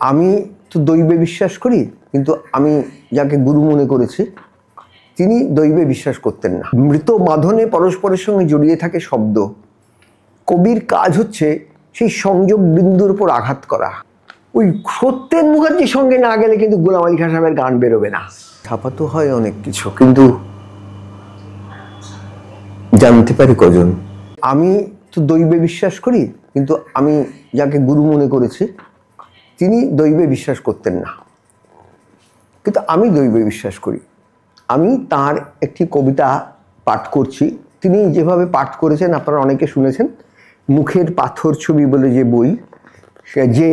আমি তো দৈবে বিশ্বাস করি, কিন্তু আমি যাকে গুরু মনে করেছি তিনি দৈবে বিশ্বাস করতেন না। মৃত বাঁধনে পরস্পরের সঙ্গে জড়িয়ে থাকে শব্দ। কবির কাজ হচ্ছে সেই সংযোগ বিন্দুর উপর আঘাত করা। ওই সত্যেন মুখার্জির সঙ্গে না গেলে কিন্তু গোলাম আলী খাঁ সাহেবের গান বেরোবে না। ছাপা তো হয় অনেক কিছু, কিন্তু জানতে পারি কজন। আমি তো দৈবে বিশ্বাস করি, কিন্তু আমি যাকে গুরু মনে করেছি তিনি দৈবে বিশ্বাস করতেন না, কিন্তু আমি দৈবে বিশ্বাস করি। আমি তার একটি কবিতা পাঠ করছি। তিনি যেভাবে পাঠ করেছেন আপনারা অনেকে শুনেছেন, মুখের পাথর ছবি বলে যে বই, সে যে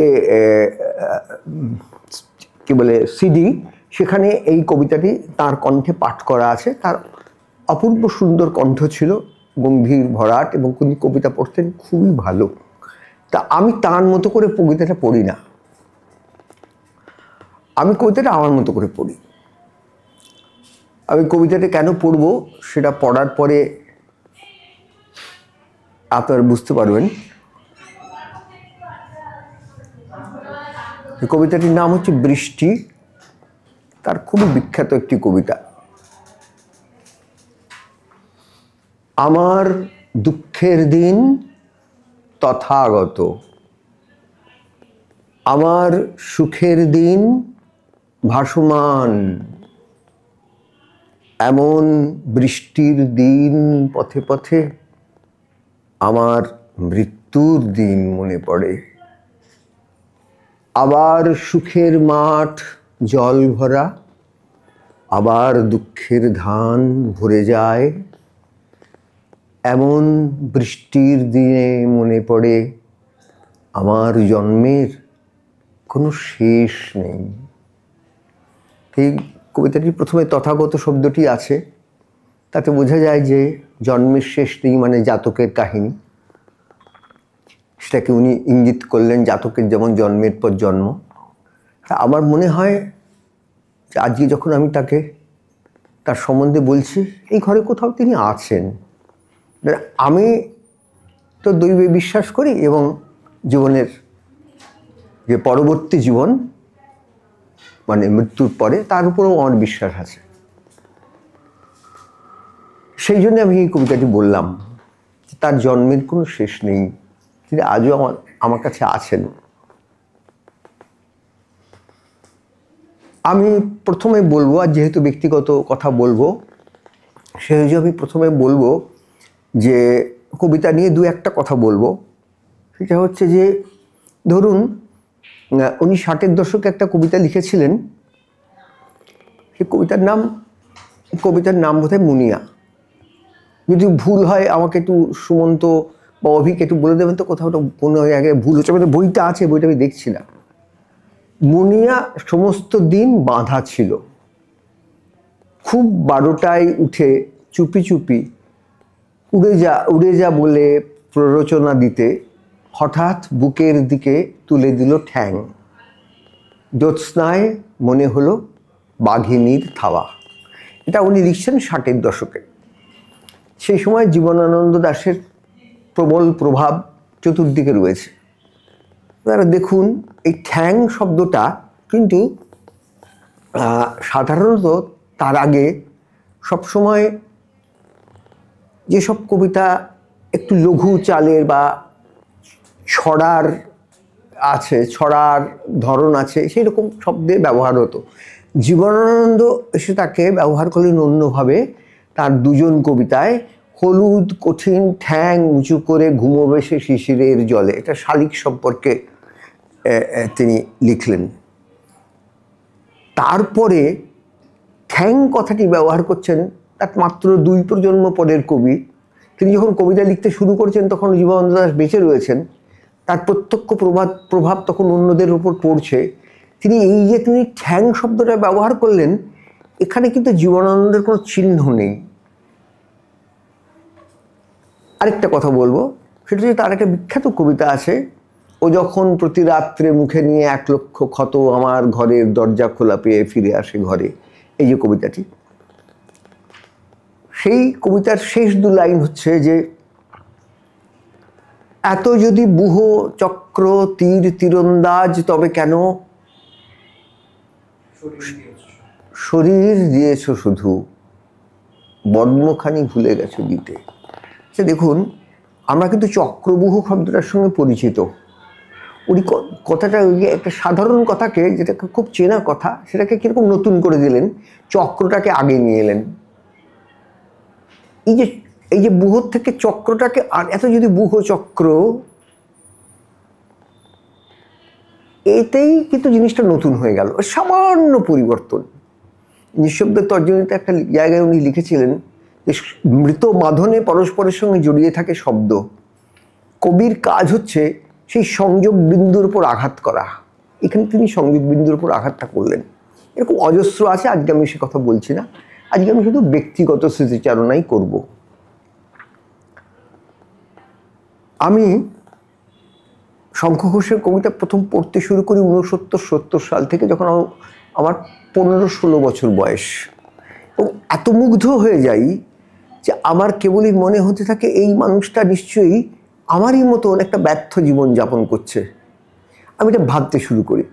কি বলে সিডি, সেখানে এই কবিতাটি তার কণ্ঠে পাঠ করা আছে। তার অপূর্ব সুন্দর কণ্ঠ ছিল, গম্ভীর ভরাট, এবং তিনি কবিতা পড়তেন খুবই ভালো। তা আমি তার মতো করে কবিতাটা পড়ি না, আমি কবিতাটা আমার মতো করে পড়ি। আমি কবিতাটা কেন পড়ব সেটা পড়ার পরে আপনারা বুঝতে পারবেন। কবিতাটির নাম হচ্ছে বৃষ্টি। তার খুবই বিখ্যাত একটি কবিতা। আমার দুঃখের দিন তথাগত, আমার সুখের দিন ভাসমান, এমন বৃষ্টির দিন পথে পথে আমার মৃত্যুর দিন মনে পড়ে। আবার সুখের মাঠ জল ভরা, আবার দুঃখের ধান ভরে যায়, এমন বৃষ্টির দিনে মনে পড়ে আমার জন্মের কোনো শেষ নেই। এই কবিতাটির প্রথমে তথাগত শব্দটি আছে, তাতে বোঝা যায় যে জন্মের শেষ নেই মানে জাতকের কাহিনী। সেটাকে উনি ইঙ্গিত করলেন, জাতকের যেমন জন্মের পর জন্ম। আমার মনে হয় যে আজকে যখন আমি তাকে তার সম্বন্ধে বলছি, এই ঘরে কোথাও তিনি আছেন। আমি তো দৈবে বিশ্বাস করি, এবং জীবনের যে পরবর্তী জীবন মানে মৃত্যুর পরে, তার উপরেও আমার বিশ্বাস আছে। সেই জন্য আমি এই কবিতাটি বললাম। তার জন্মের কোনো শেষ নেই, তিনি আজও আমার কাছে আছেন। আমি প্রথমে বলবো, আর যেহেতু ব্যক্তিগত কথা বলবো সেহেতু আমি প্রথমে বলবো যে কবিতা নিয়ে দু একটা কথা বলবো। সেটা হচ্ছে যে ধরুন উনি 60-এর দশকে একটা কবিতা লিখেছিলেন। সেই কবিতার নাম বোধহয় মুনিয়া। যদি ভুল হয় আমাকে একটু সুমন্ত বা অভিক একটু বলে দেবেন তো, কোথাও কোনো আগে ভুল হচ্ছে। মানে বইটা আছে, বইটা আমি দেখছি না। মুনিয়া সমস্ত দিন বাঁধা ছিল, খুব 12টায় উঠে চুপি চুপি উড়ে যা বলে প্ররোচনা দিতে হঠাৎ বুকের দিকে তুলে দিল ঠ্যাং, জ্যোৎস্নায় মনে হলো বাঘিনীর থাওয়া। এটা উনি লিখছেন 60-এর দশকে। সেই সময় জীবনানন্দ দাশের প্রবল প্রভাব চতুর্দিকে রয়েছে। তারা দেখুন, এই ঠ্যাং শব্দটা কিন্তু সাধারণত তার আগে সবসময় যেসব কবিতা একটু লঘু চালের বা ছড়ার ধরন আছে, সেই রকম শব্দে ব্যবহার হতো। জীবনানন্দ এসে তাকে ব্যবহার করলেন অন্যভাবে। তার দুজন কবিতায় হলুদ কঠিন ঠ্যাং উঁচু করে ঘুমোবে সে শিশিরের জলে, এটা শালিক সম্পর্কে তিনি লিখলেন। তারপরে ঠ্যাং কথাটি ব্যবহার করছেন তার মাত্র 2 প্রজন্ম পরের কবি। তিনি যখন কবিতা লিখতে শুরু করেছেন তখন জীবনানন্দ দাশ বেঁচে রয়েছেন। তার প্রত্যক্ষ প্রভাব তখন অন্যদের উপর পড়ছে। তিনি ঠ্যাং শব্দটা ব্যবহার করলেন, এখানে কিন্তু জীবনানন্দের কোনো চিহ্ন নেই। আরেকটা কথা বলবো, সেটা হচ্ছে তার একটা বিখ্যাত কবিতা আছে, ও যখন প্রতি রাত্রে মুখে নিয়ে 1 লক্ষ ক্ষত আমার ঘরের দরজা খোলা পেয়ে ফিরে আসে ঘরে। এই যে কবিতাটি, সেই কবিতার শেষ 2 লাইন হচ্ছে যে এত যদি বুহ চক্র তীর তীরন্দাজ তবে কেন শরীর দিয়েছ শুধু, বর্মখানি ভুলে গেছো দিতে। আচ্ছা দেখুন, আমরা কিন্তু চক্রব্যূহ শব্দটার সঙ্গে পরিচিত। উনি কথাটা ওই একটা সাধারণ কথাকে, যেটাকে খুব চেনা কথা, সেটাকে কীরকম নতুন করে দিলেন, চক্রটাকে আগে নিয়ে এলেন। এই যে ব্যূহ থেকে চক্রটাকে, আর এত যদি ব্যূহ চক্র, এতেই কিন্তু জিনিসটা নতুন হয়ে গেল, সামান্য পরিবর্তন। নিঃশব্দের তর্জনীতে একটা জায়গায় উনি লিখেছিলেন যে মৃত মাধনে পরস্পরের সঙ্গে জড়িয়ে থাকে শব্দ, কবির কাজ হচ্ছে সেই সংযোগ বিন্দুর উপর আঘাত করা। এখানে তিনি সংযোগ বিন্দুর উপর আঘাতটা করলেন। এরকম অজস্র আছে, আজকে আমি সে কথা বলছি না। আজকে আমি শুধু ব্যক্তিগত স্মৃতিচারণাই করব। আমি শঙ্খ ঘোষের কবিতা প্রথম পড়তে শুরু করি 69-70 সাল থেকে, যখন আমার 15-16 বছর বয়স। এবং এত মুগ্ধ হয়ে যাই যে আমার কেবলই মনে হতে থাকে এই মানুষটা নিশ্চয়ই আমারই মতন একটা ব্যর্থ জীবন যাপন করছে। আমি এটা ভাবতে শুরু করি,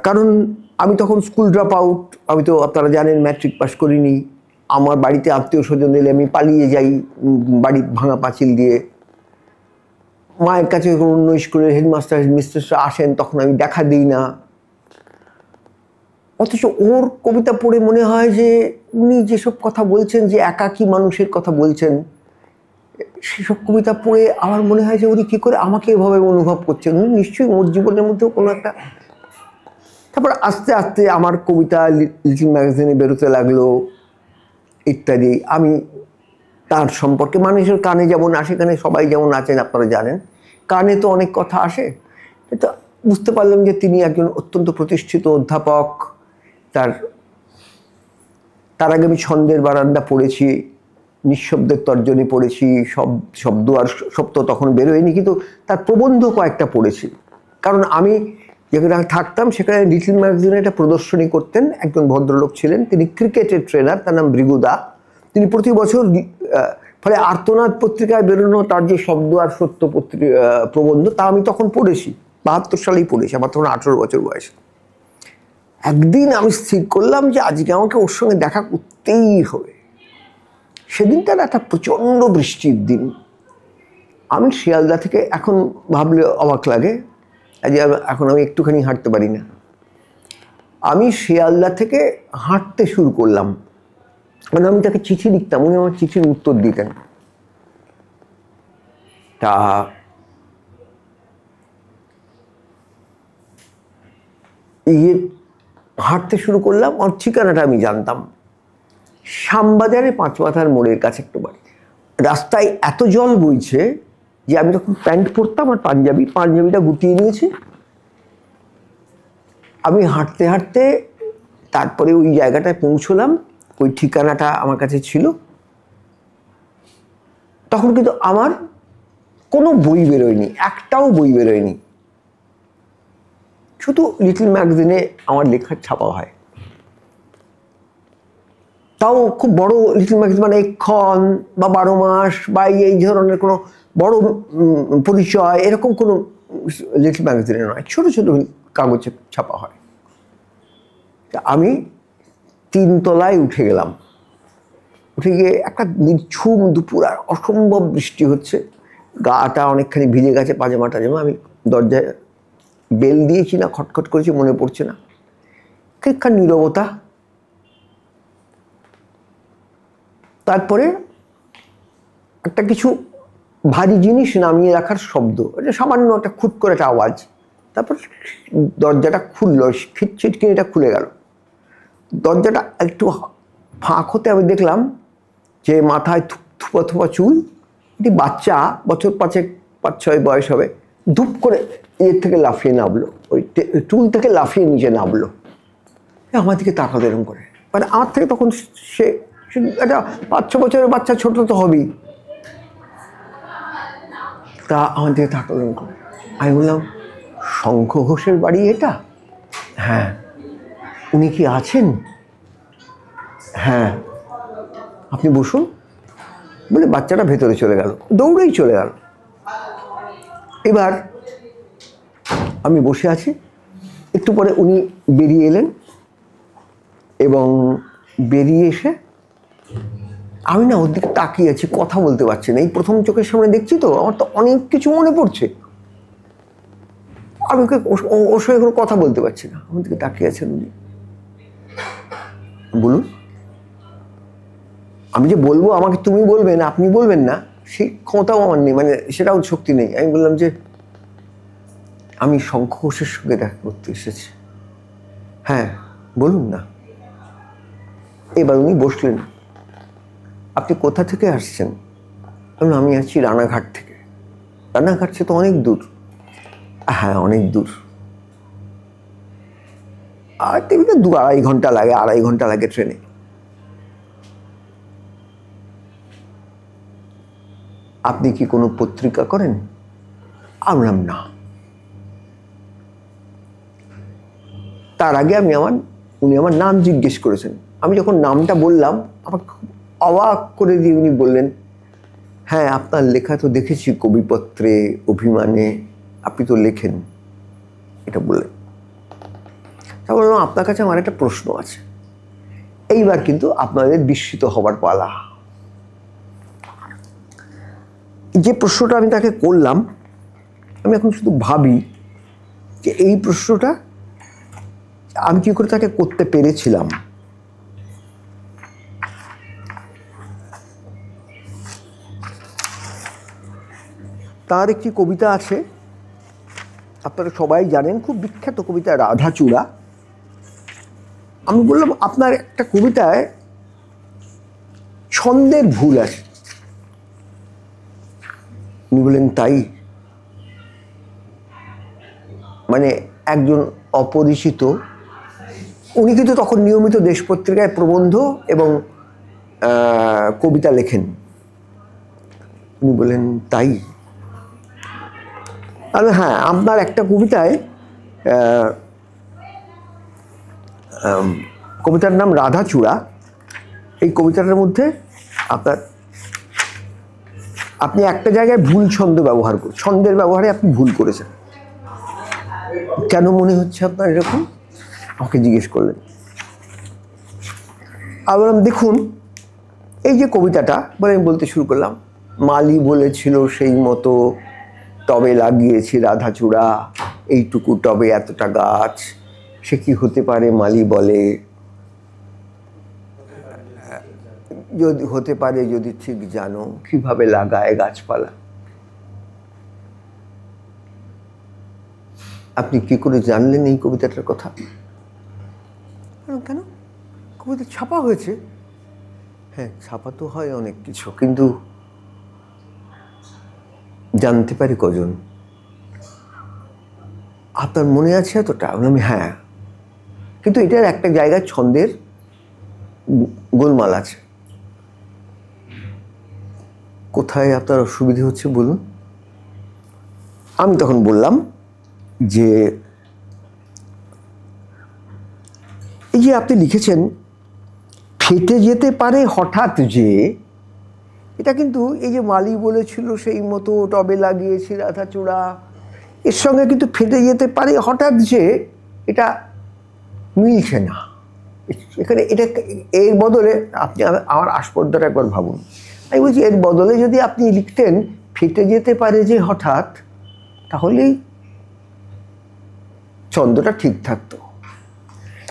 কারণ আমি তখন স্কুল ড্রপ আউট। আমি তো আপনারা জানেন ম্যাট্রিক পাস করিনি। আমার বাড়িতে আত্মীয় স্বজন এলে আমি পালিয়ে যাই বাড়ি ভাঙা পাঁচিল দিয়ে। মায়ের কাছে অন্য স্কুলের হেডমাস্টার হেডমিস্ট্রেসরা আসেন, তখন আমি দেখা দিই না। অথচ ওর কবিতা পড়ে মনে হয় যে উনি যেসব কথা বলছেন, যে একাকী মানুষের কথা বলছেন, সেসব কবিতা পড়ে আমার মনে হয় যে উনি কী করে আমাকে এভাবে অনুভব করছেন। উনি নিশ্চয়ই ওর জীবনের মধ্যেও কোনো একটা। তারপর আস্তে আস্তে আমার কবিতা লিটল ম্যাগাজিনে বেরোতে লাগলো ইত্যাদি। আমি তার সম্পর্কে, মানুষের কানে যেমন আসে, কানে সবাই যেমন আছেন আপনারা জানেন, কানে তো অনেক কথা আসে। তো বুঝতে পারলাম যে তিনি একজন অত্যন্ত প্রতিষ্ঠিত অধ্যাপক। তার আগে আমি ছন্দের বারান্দা পড়েছি, নিঃশব্দের তর্জনী পড়েছি, শব্দ আর শব্দ তখন বেরোয়নি, কিন্তু তার প্রবন্ধ কয়েকটা পড়েছি। কারণ আমি যেখানে থাকতাম সেখানে লিটল ম্যাগাজিনে একটা প্রদর্শনী করতেন একজন ভদ্রলোক ছিলেন, তিনি ক্রিকেটের ট্রেনার, তার নাম ভৃগুদা। তিনি প্রতি বছর, ফলে আর্তনাদ পত্রিকায় বেরোনো তার যে শব্দ আর সত্য প্রবন্ধ, তা আমি তখন পড়েছি, 72 সালেই পড়েছি, আমার তখন 18 বছর বয়স। একদিন আমি স্থির করলাম যে আজকে আমাকে ওর সঙ্গে দেখা করতেই হবে। সেদিনটার একটা প্রচণ্ড বৃষ্টির দিন। আমি শিয়ালদা থেকে, এখন ভাবলে অবাক লাগে, এখন আমি একটুখানি হাঁটতে পারি না। আমি শিয়ালদা থেকে হাঁটতে শুরু করলাম, মানে আমি তাকে চিঠি লিখতাম, উনি আমার চিঠির উত্তর দিতেন। তা হাঁটতে শুরু করলাম। ওর ঠিকানাটা আমি জানতাম, শ্যামবাজারে 5 মাথার মোড়ের কাছে একটু বাড়ি। রাস্তায় এত জল বইছে যে আমি যখন প্যান্ট পরতাম আর পাঞ্জাবিটা গুটিয়ে নিয়েছি। আমি হাঁটতে হাঁটতে তারপরে ওই জায়গাটায় পৌঁছলাম, ওই ঠিকানাটা আমার কাছে ছিল। তখন কিন্তু আমার কোনো বই বেরোয়নি, একটাও বই বেরোয়নি, শুধু লিটল ম্যাগাজিনে আমার লেখা ছাপা হয়। তাও খুব বড় লিটল ম্যাগাজিন, মানে এক্ষণ বা 12 মাস বা এই ধরনের কোনো বড় পরিচয় এরকম কোনো লিটল ম্যাগাজিনে নয়, ছোট ছোট কাগজে ছাপা হয়। আমি 3 তলায় উঠে গেলাম। উঠে গিয়ে একটা নিঝুম দুপুর, আর অসম্ভব বৃষ্টি হচ্ছে, গাটা অনেকখানি ভিজে গেছে, পাজামা টাজামা। আমি দরজায় বেল দিয়েছি না খটখট করেছি মনে পড়ছে না। ঠিকখান নীরবতা। তারপরে একটা কিছু ভারী জিনিস নামিয়ে রাখার শব্দ, এটা সামান্য একটা খুট করে একটা আওয়াজ। তারপর দরজাটা খুললো, ছিটকিনিটা খুলে গেল। দরজাটা একটু ফাঁক হতে আমি দেখলাম যে মাথায় থুপা থুপা চুল, একটি বাচ্চা, বছর 5-6 বয়স হবে, ধূপ করে এর থেকে লাফিয়ে নামলো, ওই টুল থেকে লাফিয়ে নিচে নামলো। আমার দিকে তাকালো এরকম করে, মানে আমার থেকে তখন সে একটা 5-6 বছরের বাচ্চা, ছোট তো হবেই। তা আমার দিকে তাকালো এরকম করে। আমি বললাম, শঙ্খ ঘোষের বাড়ি এটা? হ্যাঁ। উনি কি আছেন? হ্যাঁ। আপনি বসুন বলে বাচ্চাটা ভেতরে চলে গেল, দৌড়েই চলে গেল। এবার আমি বসে আছি, একটু পরে উনি বেরিয়ে এলেন এবং বেরিয়ে এসে আমি না ওর দিকে তাকিয়ে আছি, কথা বলতে পারছি না। এই প্রথম চোখের সামনে দেখছি তো, আমার তো অনেক কিছু মনে পড়ছে। আমি ওর সঙ্গে কোনো কথা বলতে পারছি না। আমার দিকে তাকিয়ে আছেন উনি। বলুন। আমি যে বলবো আমাকে তুমি বলবেন, আপনি বলবেন না, সেই ক্ষমতাও আমার নেই, মানে সেটাও শক্তি নেই। আমি বললাম যে আমি শঙ্খ ঘোষের সঙ্গে দেখা করতে এসেছি। হ্যাঁ বলুন না। এবার উনি বসলেন। আপনি কোথা থেকে আসছেন? আমি আসছি রানাঘাট থেকে। রানাঘাট সে তো অনেক দূর। হ্যাঁ অনেক দূর, আর টিভিতে 2-2.5 ঘন্টা লাগে, 2.5 ঘন্টা লাগে ট্রেনে। আপনি কি কোনো পত্রিকা করেন? বললাম না। তার আগে উনি আমার নাম জিজ্ঞেস করেছেন। আমি যখন নামটা বললাম আমাকে খুব অবাক করে দিয়ে উনি বললেন, হ্যাঁ আপনার লেখা তো দেখেছি কবিপত্রে, অভিমানে, আপনি তো লেখেন, এটা বললেন। তা বললাম আপনার কাছে আমার একটা প্রশ্ন আছে। এইবার কিন্তু আপনাদের বিস্মিত হবার পালা। যে প্রশ্নটা আমি তাকে করলাম, আমি এখন শুধু ভাবি যে এই প্রশ্নটা আমি কি করে তাকে করতে পেরেছিলাম। তার একটি কবিতা আছে, আপনারা সবাই জানেন, খুব বিখ্যাত কবিতা রাধাচূড়া। আমি বললাম আপনার একটা কবিতায় ছন্দের ভুল আছে। উনি বললেন তাই? মানে একজন অপরিচিত, উনি কিন্তু তখন নিয়মিত দেশ পত্রিকায় প্রবন্ধ এবং কবিতা লেখেন। উনি বললেন তাই? হ্যাঁ আপনার একটা কবিতায়, কবিতার নাম রাধাচূড়া, এই কবিতাটার মধ্যে আপনি একটা জায়গায় ভুল ছন্দ ব্যবহার করছেন, ছন্দের ব্যবহারে আপনি ভুল করেছেন। কেন মনে হচ্ছে আপনার এরকম? আমাকে জিজ্ঞেস করলেন। বললাম দেখুন এই যে কবিতাটা বলে আমি বলতে শুরু করলাম, মালি বলেছিল সেই মতো টবে লাগিয়েছি রাধাচূড়া, এইটুকু টবে এতটা গাছ, সে কি হতে পারে মালি বলে, যদি হতে পারে যদি ঠিক জানো, কিভাবে লাগায় গাছপালা। আপনি কি করে জানলেন এই কবিতাটার কথা? কেন? কবিতা ছাপা হয়েছে। হ্যাঁ ছাপা তো হয় অনেক কিছু, কিন্তু জানতে পারি কজন? আপনার মনে আছে এতটা? বললাম হ্যাঁ, কিন্তু এটার একটা জায়গায় ছন্দের গোলমাল আছে। কোথায় আপনার অসুবিধে হচ্ছে বলুন? আমি তখন বললাম যে এই যে আপনি লিখেছেন ফেটে যেতে পারে হঠাৎ যে, এটা কিন্তু এই যে মালি বলেছিল সেই মতো টবে লাগিয়েছি রাধাচূড়া, এর সঙ্গে কিন্তু ফেটে যেতে পারে হঠাৎ যে, এটা মিলছে না এখানে। এটা এর বদলে আপনি আমার আস্পর্ধাটা একবার ভাবুন। আমি বলছি এর বদলে যদি আপনি লিখতেন ফেটে যেতে পারে যে হঠাৎ, তাহলেই ছন্দটা ঠিক থাকতো।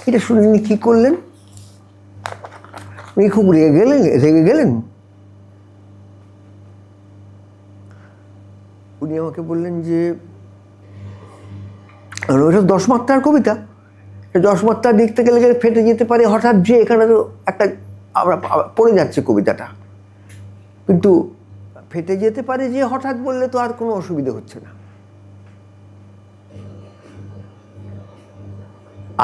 এটা শুনে উনি কি করলেন? উনি খুব রেগে গেলেন। উনি আমাকে বললেন যে ওটা 10 মাত্রার কবিতা, 10 মাত্রা লিখতে গেলে ফেটে যেতে পারে হঠাৎ যে, এখানে তো একটা আমরা পড়ে যাচ্ছে কবিতাটা, কিন্তু ফেটে যেতে পারে যে হঠাৎ বললে তো আর কোনো অসুবিধা হচ্ছে না।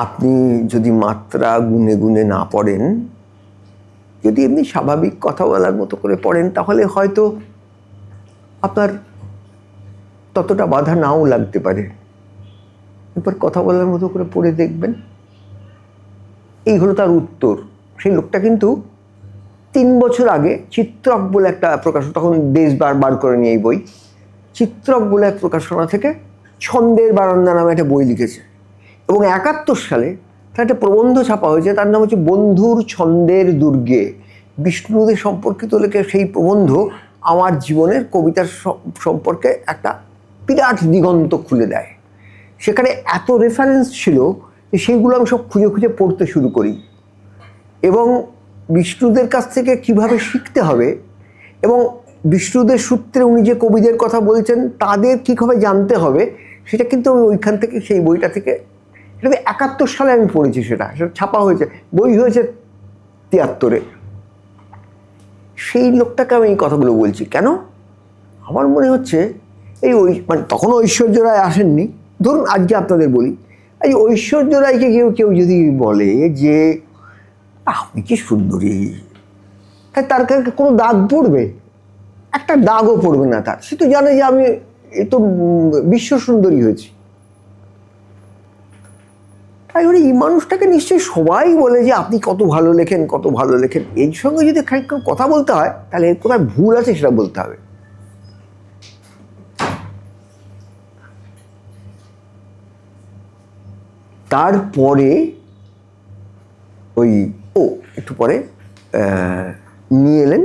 আপনি যদি মাত্রা গুনে গুনে না পড়েন, যদি এমনি স্বাভাবিক কথা বলার মতো করে পড়েন, তাহলে হয়তো আপনার ততটা বাধা নাও লাগতে পারে। এরপর কথা বলার মতো করে পড়ে দেখবেন। এই হলো তার উত্তর। সেই লোকটা কিন্তু 3 বছর আগে চিত্রক বলে একটা প্রকাশনা, তখন দেশ বার করে নিয়ে এই বই, চিত্রক বলে এক প্রকাশনা থেকে ছন্দের বারান্দা নামে একটা বই লিখেছে। এবং 71 সালে তার একটা প্রবন্ধ ছাপা হয়েছে, তার নাম হচ্ছে বন্ধুর ছন্দের দুর্গে। বিষ্ণুদের সম্পর্কিত লেখে সেই প্রবন্ধ আমার জীবনের কবিতার সম্পর্কে একটা বিরাট দিগন্ত খুলে দেয়। সেখানে এত রেফারেন্স ছিল যে সেইগুলো আমি সব খুঁজে খুঁজে পড়তে শুরু করি, এবং বিষ্ণুদের কাছ থেকে কিভাবে শিখতে হবে এবং বিষ্ণুদের সূত্রে উনি যে কবিদের কথা বলছেন তাদের কীভাবে জানতে হবে, সেটা কিন্তু আমি ওইখান থেকে, সেই বইটা থেকে, এটা 71 সালে আমি পড়েছি, সেটা ছাপা হয়েছে, বই হয়েছে 73-এ। সেই লোকটাকে আমি এই কথাগুলো বলছি কেন? আমার মনে হচ্ছে এই মানে তখন ঐশ্বর্য রায় আসেননি, ধরুন আজকে আপনাদের বলি, এই ঐশ্বর্য রায়কে কেউ যদি বলে যে আপনি কি সুন্দরী, তার কাছে কোনো দাগ পড়বে? একটা দাগও পড়বে না তার। সে তো জানে যে আমি তো বিশ্ব সুন্দরী হয়েছি। তাই বলে এই মানুষটাকে নিশ্চয়ই সবাই বলে যে আপনি কত ভালো লেখেন, কত ভালো লেখেন। এর সঙ্গে যদি খানিকক্ষণ কথা বলতে হয় তাহলে এর কোথায় ভুল আছে সেটা বলতে হবে। তারপরে একটু পরে নিয়ে এলেন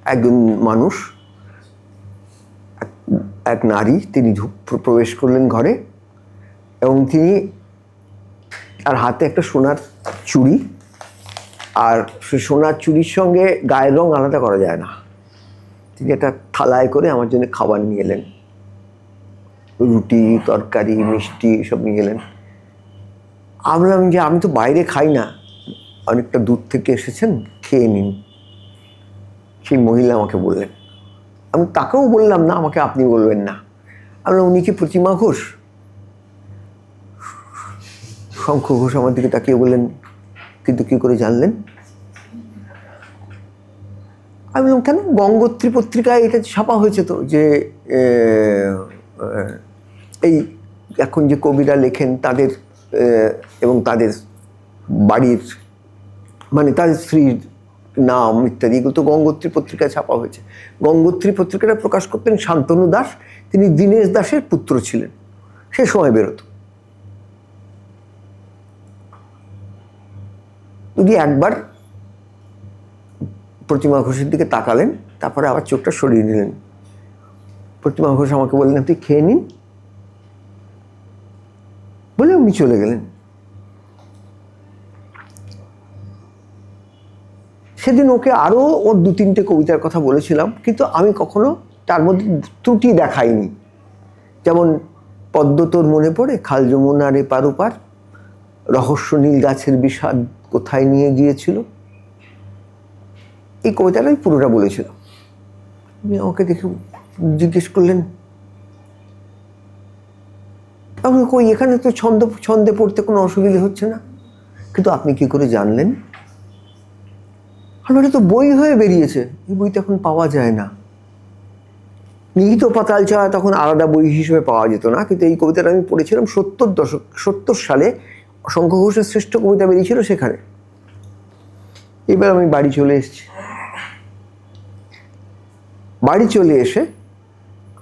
একজন মানুষ, এক নারী, তিনি প্রবেশ করলেন ঘরে, এবং তিনি তার হাতে একটা সোনার চুড়ি, আর সে সোনার চুড়ির সঙ্গে গায়ের রং আলাদা করা যায় না। তিনি একটা থালায় করে আমার জন্য খাবার নিয়ে এলেন, রুটি, তরকারি, মিষ্টি সব নিয়ে এলেন। আমি বললাম যে আমি তো বাইরে খাই না, অনেকটা দূর থেকে এসেছেন, খেয়ে নিন। সেই মহিলা আমাকে বললেন, আমি তাকেও বললাম না আমাকে আপনি বলবেন না। আমি বললাম উনি কি প্রতিমা ঘোষ? শঙ্খ ঘোষ আমার দিকে তাকিয়ে বললেন, কিন্তু কি করে জানলেন? আমি বললাম কেন, গঙ্গোত্রী পত্রিকায় এটা ছাপা হয়েছে তো, যে এই এখন যে কবিরা লেখেন তাদের এবং তাদের বাড়ির, মানে তাদের স্ত্রীর নাম ইত্যাদি, এগুলো তো গঙ্গোত্রী পত্রিকায় ছাপা হয়েছে। গঙ্গোত্রী পত্রিকাটা প্রকাশ করতেন শান্তনু দাস, তিনি দীনেশ দাসের পুত্র ছিলেন, সে সময় বেরোতো। উনি একবার প্রতিমা ঘোষের দিকে তাকালেন, তারপরে আবার চোখটা সরিয়ে নিলেন। প্রতিমা ঘোষ আমাকে বললেন তুই খেয়ে নিন, বলে উনি চলে গেলেন। সেদিন ওকে আরও ওর 2-3টে কবিতার কথা বলেছিলাম, কিন্তু আমি কখনো তার মধ্যে ত্রুটি দেখাইনি। যেমন পদ্ম তোর মনে পড়ে, খাল যমুনার এপার ওপার, রহস্য নীল গাছের বিষাদ কোথায় নিয়ে গিয়েছিল, এই কবিতাটা আমি পুরোটা বলেছিলাম। উনি আমাকে দেখে জিজ্ঞেস করলেন, কই এখানে তো ছন্দে পড়তে কোনো অসুবিধা হচ্ছে না, কিন্তু আপনি কি করে জানলেন? আর এটা তো বই হয়ে বেরিয়েছে, এই বই তো এখন পাওয়া যায় না। নিহিত পাতাল ছাড়া তখন আলাদা বই হিসেবে পাওয়া যেত না, কিন্তু এই কবিতাটা আমি পড়েছিলাম 70 সালে, শঙ্খ ঘোষের শ্রেষ্ঠ কবিতা বেরিয়েছিল সেখানে। এবার আমি বাড়ি চলে এসেছি। বাড়ি চলে এসে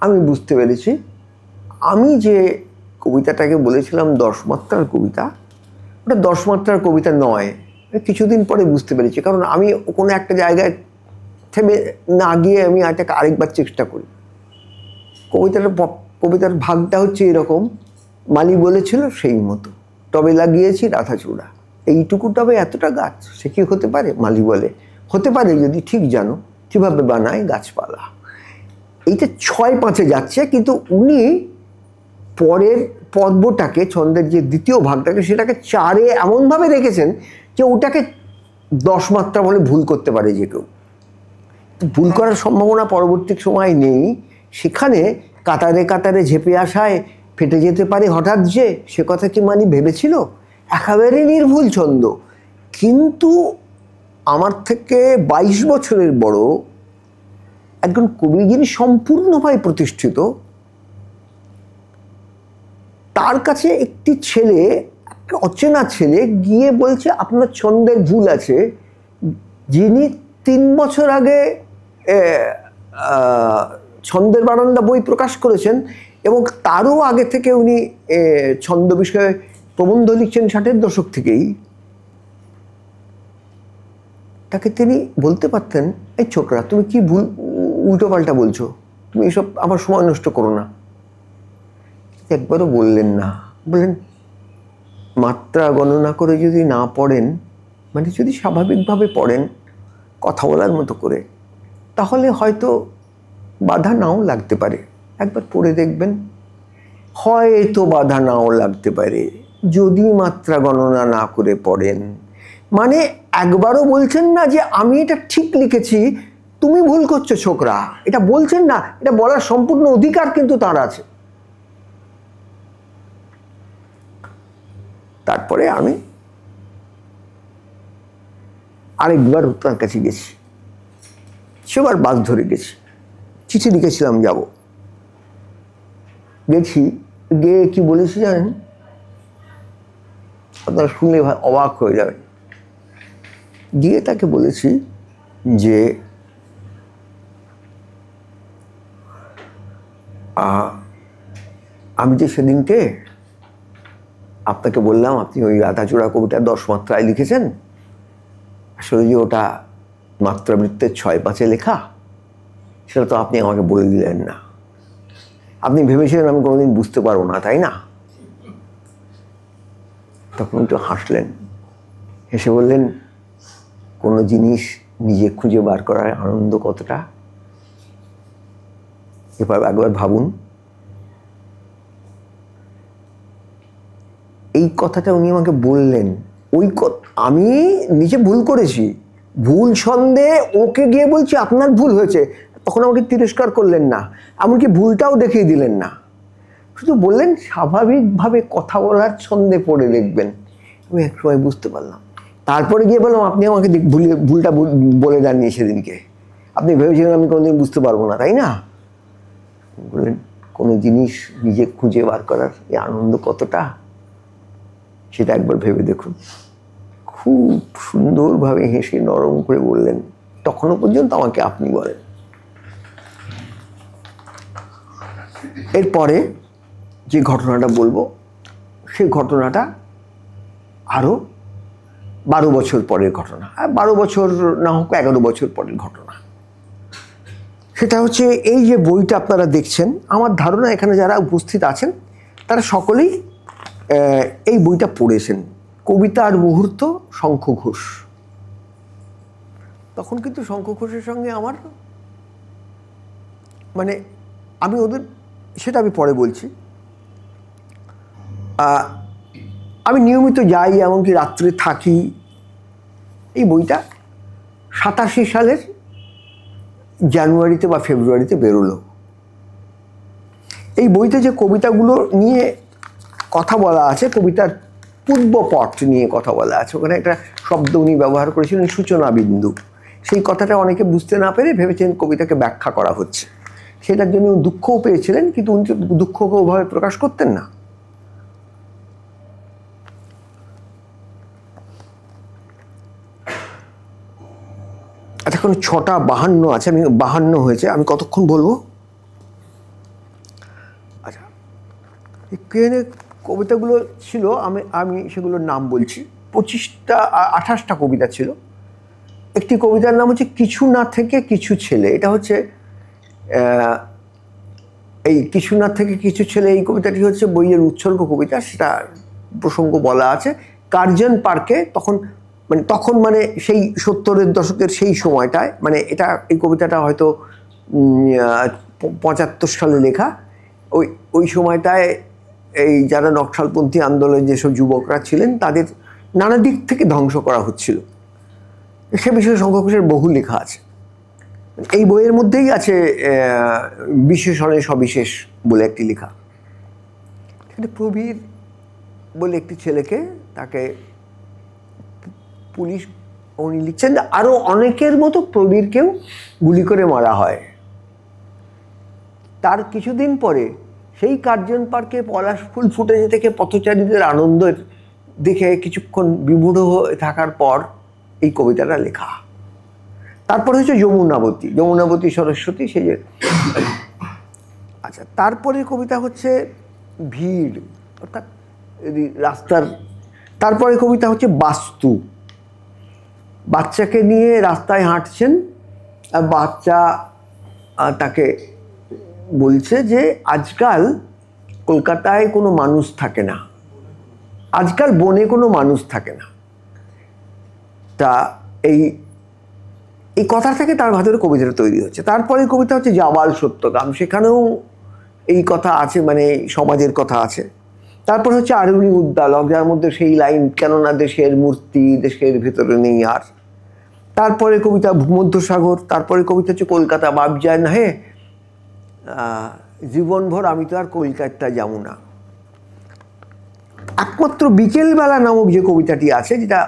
আমি বুঝতে পেরেছি আমি যে কবিতাটাকে বলেছিলাম 10 মাত্রার কবিতা, ওটা 10 মাত্রার কবিতা নয়। কিছুদিন পরে বুঝতে পেরেছি, কারণ আমি কোনো একটা জায়গায় থেমে না গিয়ে আমি এটাকে আরেকবার চেষ্টা করি। কবিতার ভাগটা হচ্ছে এরকম, মালি বলেছিল সেই মতো টবে লাগিয়েছি রাধাচূড়া, এইটুকু টবে এতটা গাছ, সে কি হতে পারে? মালি বলে হতে পারে যদি ঠিক জানো কিভাবে বানায় গাছপালা। এইটা 6-5-এ যাচ্ছে, কিন্তু উনি পরের পর্বটাকে, ছন্দের যে দ্বিতীয় ভাগটাকে, সেটাকে 4-এ এমনভাবে রেখেছেন যে ওটাকে 10 মাত্রা বলে ভুল করতে পারে যে কেউ। ভুল করার সম্ভাবনা পরবর্তী সময় নেই। সেখানে কাতারে কাতারে ঝেপে আসায় ফেটে যেতে পারে হঠাৎ যে, সে কথা কি মানি ভেবেছিল? একেবারে নির্ভুল ছন্দ। কিন্তু আমার থেকে 22 বছরের বড় একজন কবি, যিনি সম্পূর্ণভাবে প্রতিষ্ঠিত, তার কাছে একটি ছেলে, একটা অচেনা ছেলে গিয়ে বলছে আপনার ছন্দের ভুল আছে, যিনি 3 বছর আগে ছন্দের বারান্দা বই প্রকাশ করেছেন এবং তারও আগে থেকে উনি ছন্দ বিষয়ে প্রবন্ধ লিখছেন 60-এর দশক থেকেই, তাকে তিনি বলতে পারতেন, এই ছোকরা তুমি কি ভুল উল্টো পাল্টা বলছো, তুমি এসব আমার সময় নষ্ট করো না। একবারও বললেন না। বললেন মাত্রা গণনা করে যদি না পড়েন, মানে যদি স্বাভাবিকভাবে পড়েন কথা বলার মতো করে, তাহলে হয়তো বাধা নাও লাগতে পারে। একবার পড়ে দেখবেন, হয়তো বাধা নাও লাগতে পারে যদি মাত্রা গণনা না করে পড়েন। মানে একবারও বলছেন না যে আমি এটা ঠিক লিখেছি, তুমি ভুল করছো ছোকরা, এটা বলছেন না। এটা বলার সম্পূর্ণ অধিকার কিন্তু তার আছে। তারপরে আমি আরেকবার তার কাছে গেছি, সেবার বাস ধরে গেছি, চিঠি লিখেছিলাম যাব। গেছি, গিয়ে কি বলেছি জানেন? আপনারা শুনলে অবাক হয়ে যাবেন। গিয়ে তাকে বলেছি যে আমি যে সেদিনকে আপনাকে বললাম আপনি ওই রাধাচূড়া কবিতা 10 মাত্রায় লিখেছেন, আসলে যে ওটা মাত্রাবৃত্তের 6-5-এ লেখা, সেটা তো আপনি আমাকে বলে দিলেন না। আপনি ভেবেছিলেন আমি কোনোদিন বুঝতে পারবো না, তাই না? তখন একটু হাসলেন, হেসে বললেন, কোনো জিনিস নিজে খুঁজে বার করার আনন্দ কতটা, এবার একবার ভাবুন। এই কথাটা উনি আমাকে বললেন। আমি নিজে ভুল করেছি, ভুল সন্দেহে ওকে গিয়ে বলছি আপনার ভুল হয়েছে, তখন আমাকে তিরস্কার করলেন না, এমনকি ভুলটাও দেখিয়ে দিলেন না, শুধু বললেন স্বাভাবিকভাবে কথা বলার ছন্দে পড়ে লিখবেন। আমি এক সময় বুঝতে পারলাম। তারপরে গিয়ে বললাম আপনি আমাকে ভুলটা বলে দেননি সেদিনকে, আপনি ভেবেছিলেন আমি কোনোদিন বুঝতে পারবো না, তাই না? বললেন কোনো জিনিস নিজে খুঁজে বার করার এই আনন্দ কতটা, সেটা একবার ভেবে দেখুন। খুব সুন্দরভাবে হেসে নরম করে বললেন, তখনও পর্যন্ত আমাকে আপনি বলেন। এরপরে যে ঘটনাটা বলবো, সেই ঘটনাটা আরো 12 বছর পরের ঘটনা। 12 বছর না হোক 11 বছর পরের ঘটনা। সেটা হচ্ছে এই যে বইটা আপনারা দেখছেন, আমার ধারণা এখানে যারা উপস্থিত আছেন তারা সকলেই এই বইটা পড়েছেন, কবিতার মুহূর্ত, শঙ্খ ঘোষ। তখন কিন্তু শঙ্খ ঘোষের সঙ্গে আমার মানে আমি ওদের, সেটা আমি পরে বলছি, আমি নিয়মিত যাই, এমনকি রাত্রে থাকি। এই বইটা 87 সালের জানুয়ারিতে বা ফেব্রুয়ারিতে বেরোলো। এই বইতে যে কবিতাগুলো নিয়ে কথা বলা আছে, কবিতার পূর্বপট নিয়ে কথা বলা আছে। ওখানে একটা শব্দ উনি ব্যবহার করেছিলেন, সূচনা বিন্দু। সেই কথাটা অনেকে বুঝতে না পেরে ভেবেছেন কবিতাকে ব্যাখ্যা করা হচ্ছে। সেটার জন্য দুঃখও পেয়েছিলেন, কিন্তু উনি দুঃখকে ওভাবে প্রকাশ করতেন না। আচ্ছা, এখন 6:52 আছে, আমি 52 হয়েছে, আমি কতক্ষণ বলবো? আচ্ছা, এখানে কবিতাগুলো ছিল, আমি সেগুলোর নাম বলছি। 28টা কবিতা ছিল। একটি কবিতার নাম হচ্ছে কিছু না থেকে কিছু ছেলে। এটা হচ্ছে এই কিছু না থেকে কিছু ছেলে, এই কবিতাটি হচ্ছে বইয়ের উৎসর্গ কবিতা। সেটা প্রসঙ্গ বলা আছে কার্জন পার্কে, তখন মানে সেই 70-এর দশকের সেই সময়টায়, মানে এই কবিতাটা হয়তো 75 সালে লেখা। ওই সময়টায় এই যারা নকশালপন্থী আন্দোলনের যেসব যুবকরা ছিলেন তাদের নানা দিক থেকে ধ্বংস করা হচ্ছিল, সে বিষয়ে শঙ্খ ঘোষের বহু লেখা আছে। এই বইয়ের মধ্যেই আছে বিশেষণে সবিশেষ বলে একটি লেখা। সেখানে প্রবীর বলে একটি ছেলেকে, তাকে পুলিশ, উনি লিখছেন যে আরো অনেকের মতো প্রবীরকেও গুলি করে মারা হয়। তার কিছুদিন পরে সেই কার্জন পার্কে পলাশ ফুল ফুটে থেকে পথচারীদের আনন্দের দেখে কিছুক্ষণ বিমূঢ় হয়ে থাকার পর এই কবিতাটা লেখা। তারপরে হচ্ছে যমুনাবতী সরস্বতী, সেই যে। আচ্ছা, তারপরে কবিতা হচ্ছে ভিড়, অর্থাৎ রাস্তার। তারপরে কবিতা হচ্ছে বাস্তু। বাচ্চাকে নিয়ে রাস্তায় হাঁটছেন, আর বাচ্চা তাকে বলছে যে আজকাল কলকাতায় কোনো মানুষ থাকে না, আজকাল বনে কোনো মানুষ থাকে না। তা এই কথা থেকে তার ভেতরে কবিতাটা তৈরি হচ্ছে। তারপরে কবিতা হচ্ছে জাবাল সত্যকাম, সেখানেও এই কথা আছে, মানে সমাজের কথা আছে। তারপর হচ্ছে আরুণী উদ্দালক, যার মধ্যে সেই লাইন, কেননা দেশের মূর্তি দেশের ভেতরে নেই আর। তারপরে কবিতা ভূমধ্যসাগর। তারপরে কবিতা হচ্ছে কলকাতা বাপ যায় না হে, জীবনভর আমি তো আর কলকাতা যাবো না। একমাত্র বিকেলবেলা নামক যে কবিতাটি আছে, যেটা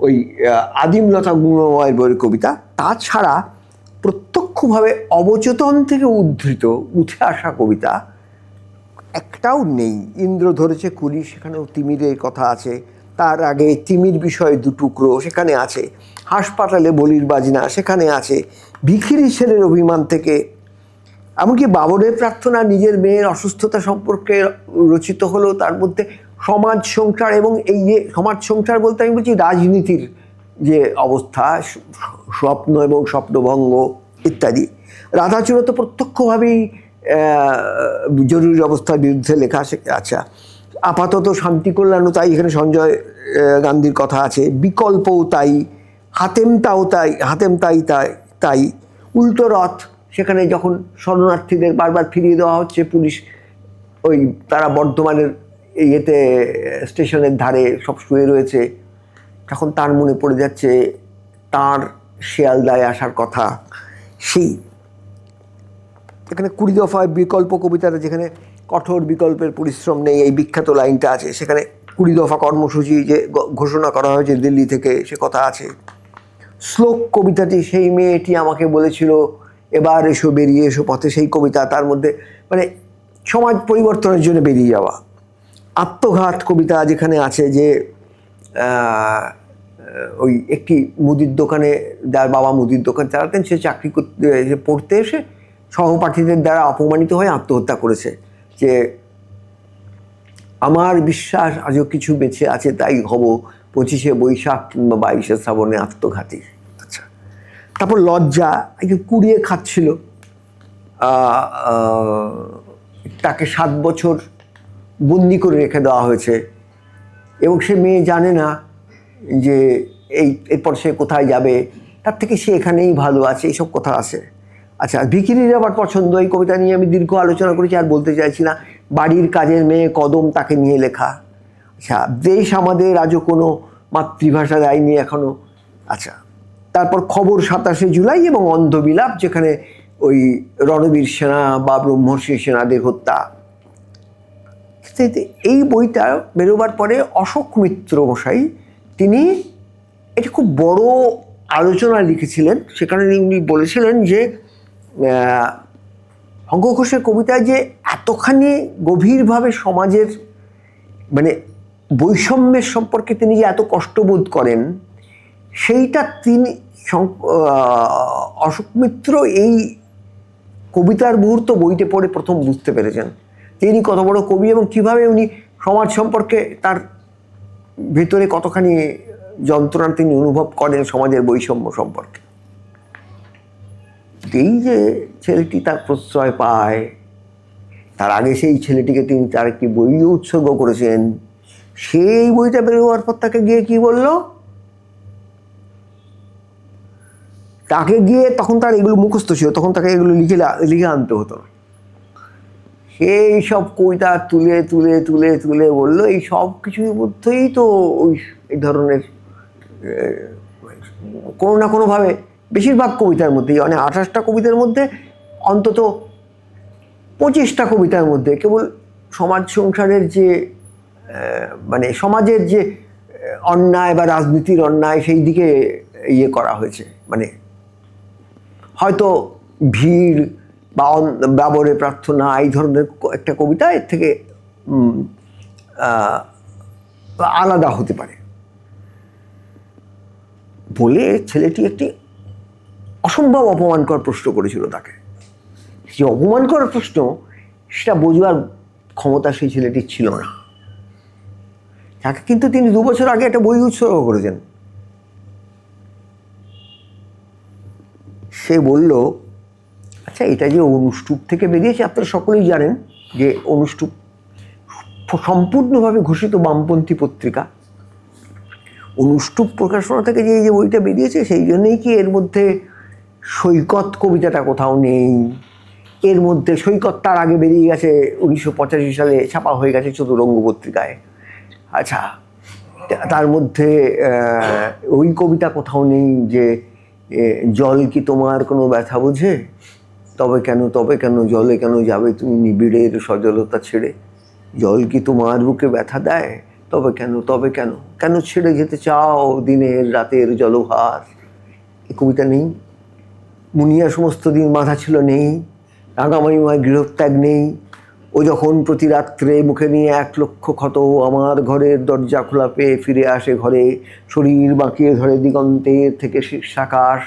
ওই আদিমলতা গুণময়ের বইয়ের কবিতা, তাছাড়া প্রত্যক্ষভাবে অবচেতন থেকে উঠে আসা কবিতা একটাও নেই। ইন্দ্র ধরেছে কুলি, সেখানেও তিমিরের কথা আছে। তার আগে তিমির বিষয়ে দুটুকরো, সেখানে আছে। হাসপাতালে বলির বাজনা, সেখানে আছে। ভিখিরি ছেলের অভিমান থেকে, এমনকি বাবরের প্রার্থনা নিজের মেয়ের অসুস্থতা সম্পর্কে রচিত হলো। তার মধ্যে সমাজ সংসার, এবং এই যে সমাজ সংসার বলতে আমি বলছি রাজনীতির যে অবস্থা, স্বপ্ন এবং স্বপ্নভঙ্গ ইত্যাদি। রাধাচূড়া তো প্রত্যক্ষভাবেই জরুরি অবস্থার বিরুদ্ধে লেখা। আচ্ছা, আপাতত শান্তি কল্যাণও তাই, এখানে সঞ্জয় গান্ধীর কথা আছে। বিকল্পও তাই, হাতেম তাই। উল্টো রথ, সেখানে যখন শরণার্থীদের বারবার ফিরিয়ে দেওয়া হচ্ছে, পুলিশ ওই তারা বর্ধমানের ইয়েতে স্টেশনের ধারে সব শুয়ে রয়েছে, তখন তার মনে পড়ে যাচ্ছে তার শিয়ালদায় আসার কথা। সেই এখানে 20 দফায় বিকল্প কবিতাটা, যেখানে কঠোর বিকল্পের পরিশ্রম নেই, এই বিখ্যাত লাইনটা আছে। সেখানে 20 দফা কর্মসূচি যে ঘোষণা করা হয়েছে দিল্লি থেকে, সে কথা আছে। শ্লোক কবিতাটি, সেই মেয়েটি আমাকে বলেছিল এবার এসো বেরিয়ে এসো পথে, সেই কবিতা। তার মধ্যে মানে সমাজ পরিবর্তনের জন্য বেরিয়ে যাওয়া। আত্মঘাত কবিতা, যেখানে আছে যে ওই একটি মুদির দোকানে, যার বাবা মুদির দোকান চালাতেন, সে চাকরি করতে পড়তে এসে সহপাঠীদের দ্বারা অপমানিত হয়ে আত্মহত্যা করেছে। যে আমার বিশ্বাস আজও কিছু বেঁচে আছে, তাই হব 25শে বৈশাখ কিংবা 22শে শ্রাবণে আত্মঘাতী। আচ্ছা, তারপর লজ্জা, একটু কুড়িয়ে খাচ্ছিল, তাকে 7 বছর বন্দি করে রেখে দেওয়া হয়েছে, এবং সে মেয়ে জানে না যে এরপর সে কোথায় যাবে, তার থেকে সে এখানেই ভালো আছে, এইসব কথা আছে। আচ্ছা, ভিখিরির আবার পছন্দ, এই কবিতা নিয়ে আমি দীর্ঘ আলোচনা করেছি, আর বলতে চাইছি না। বাড়ির কাজের মেয়ে কদম, তাকে নিয়ে লেখা। আচ্ছা, দেশ আমাদের আজও কোনো মাতৃভাষা দেয়নি এখনো। আচ্ছা, তারপর খবর 27শে জুলাই এবং অন্ধবিলাপ, যেখানে ওই রণবীর সেনা বা ব্রহ্মর্ষি সেনাদের হত্যা। এই বইটা বেরোবার পরে অশোক মিত্র মশাই, তিনি এটা খুব বড় আলোচনা লিখেছিলেন। সেখানে উনি বলেছিলেন যে অঙ্ক ঘোষের কবিতায় যে এতখানি গভীরভাবে সমাজের মানে বৈষম্যের সম্পর্কে তিনি যে এত কষ্টবোধ করেন, সেইটা তিনি অশোক মিত্র এই কবিতার মুহূর্ত বইতে পড়ে প্রথম বুঝতে পেরেছেন তিনি কত বড় কবি, এবং কিভাবে উনি সমাজ সম্পর্কে তার ভেতরে কতখানি যন্ত্রণা তিনি অনুভব করেন সমাজের বৈষম্য সম্পর্কে। এই যে ছেলেটি তার প্রশ্রয় পায়, তার আগে সেই ছেলেটিকে তিনি তার একটি বইও উৎসর্গ করেছেন। সেই বইটা বেরোবার পর তাকে গিয়ে কি বলল, তাকে গিয়ে, তখন তার এগুলো মুখস্থ ছিল, তখন তাকে এগুলো লিখে আনতে হতো। সেই সব কবিতা তুলে তুলে তুলে তুলে বললো এই সব কিছুর মধ্যেই তো ওই এই ধরনের কোনো না কোনোভাবে, বেশিরভাগ কবিতার মধ্যেই, মানে 28টা কবিতার মধ্যে অন্তত 25টা কবিতার মধ্যে কেবল সমাজ সংসারের যে মানে সমাজের যে অন্যায় বা রাজনীতির অন্যায়, সেই দিকে ইয়ে করা হয়েছে। মানে হয়তো ভিড় বা বাবরের প্রার্থনা, এই ধরনের একটা কবিতা এর থেকে আলাদা হতে পারে বলে ছেলেটি একটি অসম্ভব অপমানকর প্রশ্ন করেছিল তাকে। যে অপমান করার প্রশ্ন, সেটা বোঝবার ক্ষমতা সেই ছেলেটির ছিল না। যাকে কিন্তু তিনি 2 বছর আগে একটা বই উৎসর্গ করেছেন। সে বলল, আচ্ছা এটা যে অনুষ্টুপ থেকে বেরিয়েছে, আপনারা সকলেই জানেন যে অনুষ্টুপ সম্পূর্ণভাবে ঘোষিত বামপন্থী পত্রিকা। অনুষ্টুপ প্রকাশনা থেকে যে এই যে বইটা বেরিয়েছে, সেই জন্যই কি এর মধ্যে সৈকত কবিতাটা কোথাও নেই? এর মধ্যে সৈকত তার আগে বেরিয়ে গেছে, 1985 সালে ছাপা হয়ে গেছে চতুরঙ্গ পত্রিকায়। আচ্ছা, তার মধ্যে ওই কবিতা কোথাও নেই যে জল কি তোমার কোনো ব্যথা বোঝে, তবে কেন জলে কেন যাবে তুমি নিবিড়ের সজলতা ছেড়ে, জল কি তোমার বুকে ব্যথা দেয়, তবে কেন ছেড়ে যেতে চাও দিনের রাতের জলভার। এই কবিতা নেই। মুনিয়া সমস্ত দিন বাঁধা ছিল নেই, রাঙামাইমায় গৃহত্যাগ নেই, ও যখন প্রতি রাত্রে মুখে নিয়ে 1 লক্ষ ক্ষত, আমার ঘরের দরজা খোলা পেয়ে ফিরে আসে ঘরে, শরীর বাঁকিয়ে ধরে দিগন্তের থেকে শীর্ষাকাশ।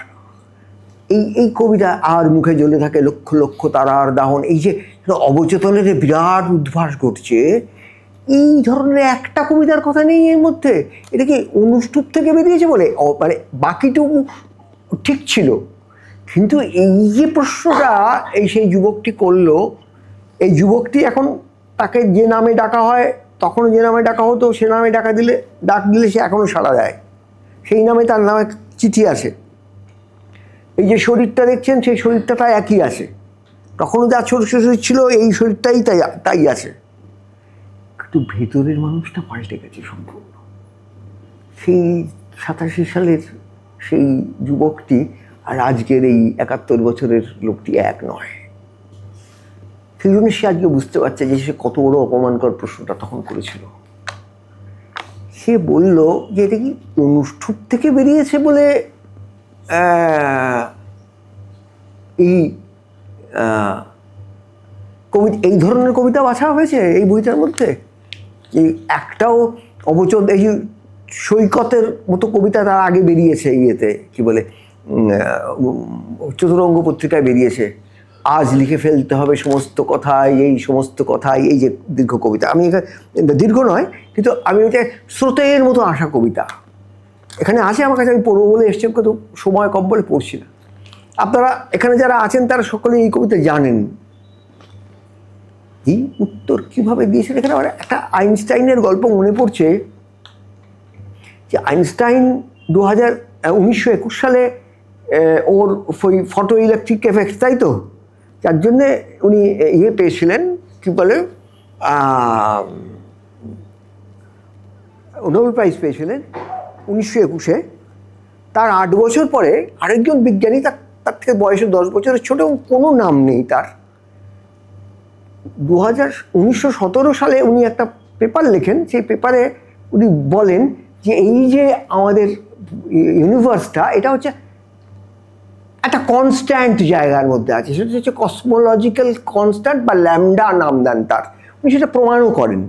এই কবিতা, আর মুখে জ্বলে থাকে লক্ষ লক্ষ তারার দাহন। এই যে অবচেতনের বিরাট উদ্ভাস ঘটছে, এই ধরনের একটা কবিতার কথা নেই এর মধ্যে। এটা কি অনুষ্টুপ থেকে বেরিয়েছে বলে? মানে বাকিটুকু ঠিক ছিল, কিন্তু এই যে প্রশ্নটা সেই যুবকটি করলো, এই যুবকটি এখন তাকে যে নামে ডাকা হয়, তখন যে নামে ডাকা হতো সে নামে ডাক দিলে সে এখনও সাড়া দেয়। সেই নামে তার নামে চিঠি আসে। এই যে শরীরটা দেখছেন, সেই শরীরটা তাই একই আছে, তখনও যা ছোট শরীর ছিল এই শরীরটাই তাই আছে, কিন্তু ভেতরের মানুষটা পাল্টে গেছে সম্পূর্ণ। সেই 87 সালের সেই যুবকটি আর আজকের এই 71 বছরের লোকটি এক নয়। সেই জন্য সে আজকে বুঝতে পারছে যে সে কত বড় অপমানকর প্রশ্নটা তখন করেছিল। সে বলল যে এটা কি অনুষ্টুপ থেকে বেরিয়েছে বলে এই ধরনের কবিতা বাছা হয়েছে এই বইটার মধ্যে? এই একটাও এই যে সৈকতের মতো কবিতা তার আগে বেরিয়েছে, কি বলে চতুরঙ্গ পত্রিকায় বেরিয়েছে, আজ লিখে ফেলতে হবে সমস্ত কথাই, এই সমস্ত কথাই, এই যে দীর্ঘ কবিতা। আমি এখানে দীর্ঘ নয়, কিন্তু আমি ওইটা স্রোতের মতো আসা কবিতা এখানে আছে আমার কাছে, আমি পড়বো বলে এসছি, কিন্তু সময় কম বলে পড়ছি না। আপনারা এখানে যারা আছেন তারা সকলে এই কবিতা জানেন। এই উত্তর কিভাবে দিয়েছেন এখানে আমার একটা আইনস্টাইনের গল্প মনে পড়ছে, যে আইনস্টাইন 1921 সালে ওর ওই ফটো ইলেকট্রিক এফেক্ট, তাই তো, যার জন্যে উনি পেয়েছিলেন, কি বলে, নোবেল প্রাইজ পেয়েছিলেন 1921-এ। তার 8 বছর পরে আরেকজন বিজ্ঞানী, তার থেকে বয়সে 10 বছরের ছোট, কোনো নাম নেই তার, 1917 সালে উনি একটা পেপার লেখেন। সেই পেপারে উনি বলেন যে এই যে আমাদের ইউনিভার্সটা, এটা হচ্ছে একটা কনস্ট্যান্ট জায়গার মধ্যে আছে, সেটা হচ্ছে কসমোলজিক্যাল কনস্ট্যান্ট বা ল্যামডা নাম দেন তার। উনি সেটা প্রমাণও করেন।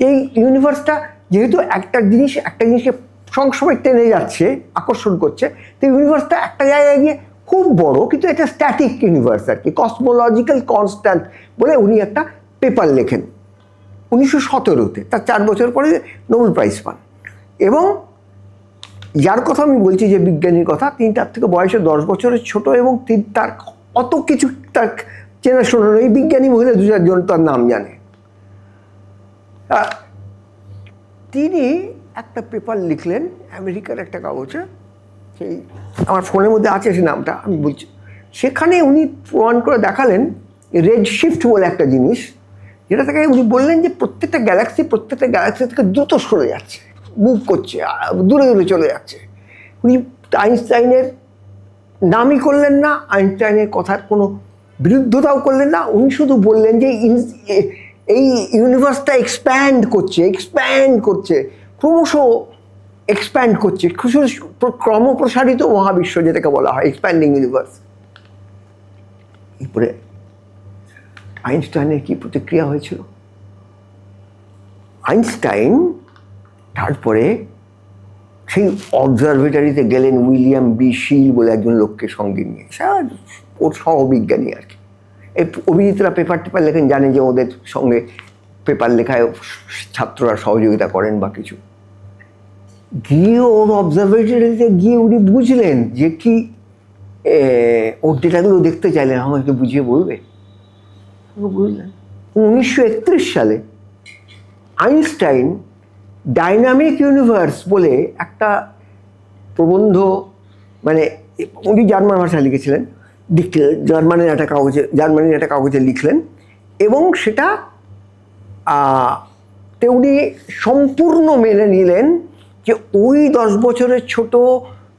এই ইউনিভার্সটা যেহেতু একটা জিনিসকে সবসময় টেনে যাচ্ছে, আকর্ষণ করছে, তো ইউনিভার্সটা একটা জায়গায় গিয়ে খুব বড়, কিন্তু এটা স্ট্যাটিক ইউনিভার্স আর কি, কসমোলজিক্যাল কনস্ট্যান্ট বলে উনি একটা পেপার লেখেন 1917-তে। তার 4 বছর পরে নোবেল প্রাইজ পান। এবং যার কথা আমি বলছি, যে বিজ্ঞানীর কথা, তিনি তার থেকে বয়সে 10 বছরের ছোট, এবং তিনি তার অত কিছু তার চেনাশোনা নেই। বিজ্ঞানী মহিলা 2-4 জন তার নাম জানে। তিনি একটা পেপার লিখলেন আমেরিকার একটা কাগজে, সেই আমার ফোনের মধ্যে আছে সে নামটা, আমি বলছি। সেখানে উনি প্রমাণ করে দেখালেন রেড শিফট বলে একটা জিনিস, যেটা থেকে উনি বললেন যে প্রত্যেকটা গ্যালাক্সি থেকে দ্রুত সরে যাচ্ছে, মুভ করছে, দূরে দূরে চলে যাচ্ছে। উনি আইনস্টাইনের নামই করলেন না, আইনস্টাইনের কথার কোনো বিরুদ্ধতাও করলেন না। উনি শুধু বললেন যে এই ইউনিভার্সটা এক্সপ্যান্ড করছে, ক্রমশ এক্সপ্যান্ড করছে, ক্রমপ্রসারিত মহাবিশ্ব যেটাকে বলা হয়, এক্সপ্যান্ডিং ইউনিভার্স। এরপরে আইনস্টাইনের কি প্রতিক্রিয়া হয়েছিল? আইনস্টাইন তারপরে সেই অবজারভেটরিতে গেলেন, উইলিয়াম বি শিল বলে একজন লোককে সঙ্গে নিয়ে, ওর সহবিজ্ঞানী আর কি। এই অভিজিতরা পেপার লেখেন, জানে যে ওদের সঙ্গে পেপার লেখায় ছাত্ররা সহযোগিতা করেন বা কিছু। গিয়ে ওর অবজারভেটরিতে গিয়ে উনি বুঝলেন যে কি ওর ডেটাগুলো দেখতে চাইলেন, আমাকে বুঝিয়ে বলবে। বুঝলেন 1931 সালে আইনস্টাইন ডাইনামিক ইউনিভার্স বলে একটা প্রবন্ধ, মানে উনি জার্মান ভাষায় লিখেছিলেন, জার্মানির একটা কাগজে লিখলেন, এবং সেটা উনি সম্পূর্ণ মেনে নিলেন যে ওই 10 বছরের ছোট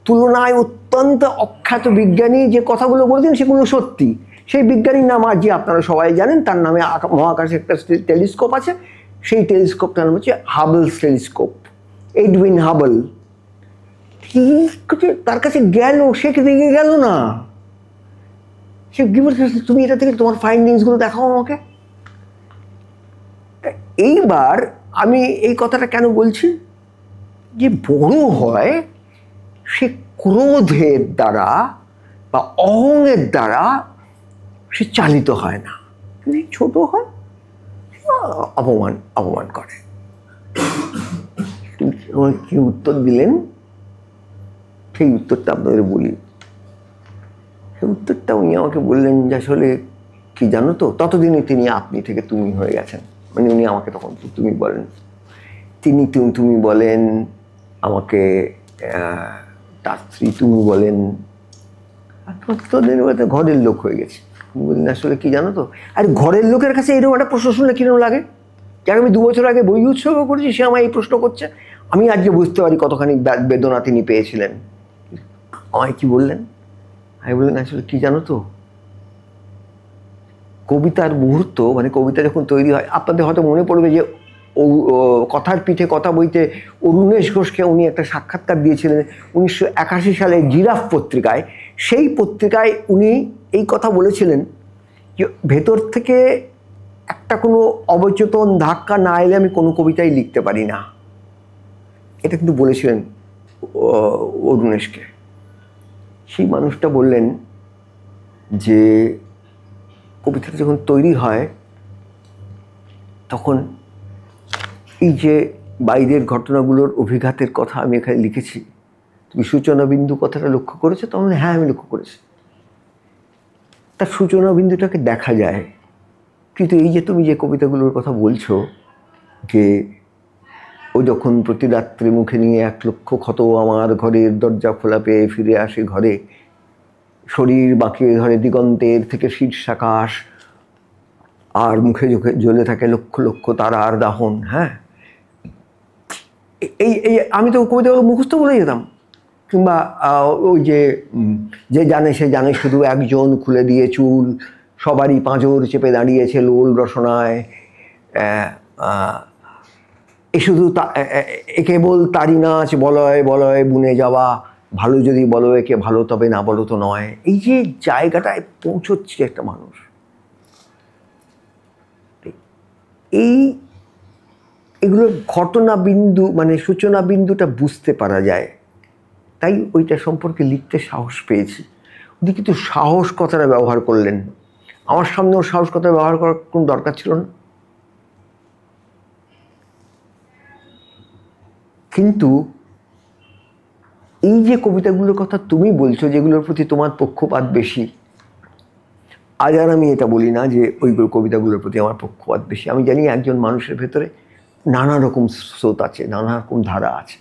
তুলনায় অত্যন্ত অখ্যাত বিজ্ঞানী যে কথাগুলো বলেছেন সেগুলো সত্যি। সেই বিজ্ঞানীর নাম আজ আপনারা সবাই জানেন, তার নামে মহাকাশে একটা টেলিস্কোপ আছে, সেই টেলিস্কোপটার নাম হচ্ছে হাবলস টেলিস্কোপ, এডউইন হাবল। তার কাছে গেল, সে দেখে গেল না, সে কি বলছে, তুমি এটা থেকে তোমার ফাইন্ডিংসগুলো দেখাও আমাকে। এইবার আমি এই কথাটা কেন বলছি, যে বড় হয় সে ক্রোধের দ্বারা বা অহংয়ের দ্বারা সে চালিত হয় না, ছোট হয় অপমান করে। কি উত্তর দিলেন সেই উত্তরটা আপনাদের বলি। সেই উত্তরটা উনি আমাকে বললেন যে আসলে কি জানো তো, ততদিনে তিনি আপনি থেকে তুমি হয়ে গেছেন, মানে উনি আমাকে তখন তুমি বলেন, তিনি তুমি বলেন, আমাকে তার স্ত্রী তুমি বলেন, আর ততদিন ঘরের লোক হয়ে গেছে। বললেন আসলে কি জানো তো, আর ঘরের লোকের কাছে এরকম একটা প্রশ্ন শুনলে কিরকম লাগে, যাকে আমি 2 বছর আগে বই উৎসর্গ করেছি সে আমায় এই প্রশ্ন করছে। আমি আজকে বুঝতে পারি কতখানি বেদনা তিনি পেয়েছিলেন। আমায় কি বললেন, আমি বললেন আসলে কি জানো তো, কবিতার মুহূর্ত, মানে কবিতা যখন তৈরি হয়, আপনাদের হয়তো মনে পড়বে যে কথার পিঠে কথা বইতে অরুণেশ ঘোষকে উনি একটা সাক্ষাৎকার দিয়েছিলেন 1981 সালে জিরাফ পত্রিকায়। সেই পত্রিকায় উনি এই কথা বলেছিলেন যে ভেতর থেকে একটা কোনো অবচেতন ধাক্কা না এলে আমি কোনো কবিতাই লিখতে পারি না, এটা কিন্তু বলেছিলেন অরুণেশকে। সেই মানুষটা বললেন যে কবিতাটা যখন তৈরি হয় তখন এই যে বাইরের ঘটনাগুলোর অভিঘাতের কথা আমি এখানে লিখেছি, তুমি সূচনা বিন্দু কথাটা লক্ষ্য করেছো? তখন হ্যাঁ আমি লক্ষ্য করেছি। তার সূচনা বিন্দুটাকে দেখা যায়, কিন্তু এই যে তুমি যে কবিতাগুলোর কথা বলছো, যে ও যখন প্রতি রাত্রে মুখে নিয়ে 1 লক্ষ ক্ষত আমার ঘরের দরজা খোলা পেয়ে ফিরে আসে ঘরে, শরীর বাঁকিয়ে ধরে দিগন্তের থেকে শীর্ষাকাশ, আর মুখে চোখে জ্বলে থাকে লক্ষ লক্ষ তারার দাহন। হ্যাঁ, এই আমি তো কবিতাগুলো মুখস্থ বলে যেতাম, কিংবা ওই যে জানে সে জানে শুধু একজন খুলে দিয়ে চুল, সবারই পাঁজর চেপে দাঁড়িয়েছে লোল রসনায়, এ শুধু এ কেবল তারি নাচ বলয় বলয় বুনে যাওয়া, ভালো যদি বলো একে ভালো তবে না বলো তো নয়। এই যে জায়গাটায় পৌঁছচ্ছে একটা মানুষ, এগুলোর ঘটনা বিন্দু মানে সূচনা বিন্দুটা বুঝতে পারা যায়, তাই ওইটা সম্পর্কে লিখতে সাহস পেয়েছি। উনি কিন্তু সাহস কথাটা ব্যবহার করলেন, আমার সামনেও সাহস কথা ব্যবহার করার কোনো দরকার ছিল না। কিন্তু এই যে কবিতাগুলোর কথা তুমি বলছো, যেগুলোর প্রতি তোমার পক্ষপাত বেশি, আজ আর আমি এটা বলি না যে ওইগুলো কবিতাগুলোর প্রতি আমার পক্ষপাত বেশি। আমি জানি একজন মানুষের ভেতরে নানা রকম স্রোত আছে, নানা রকম ধারা আছে।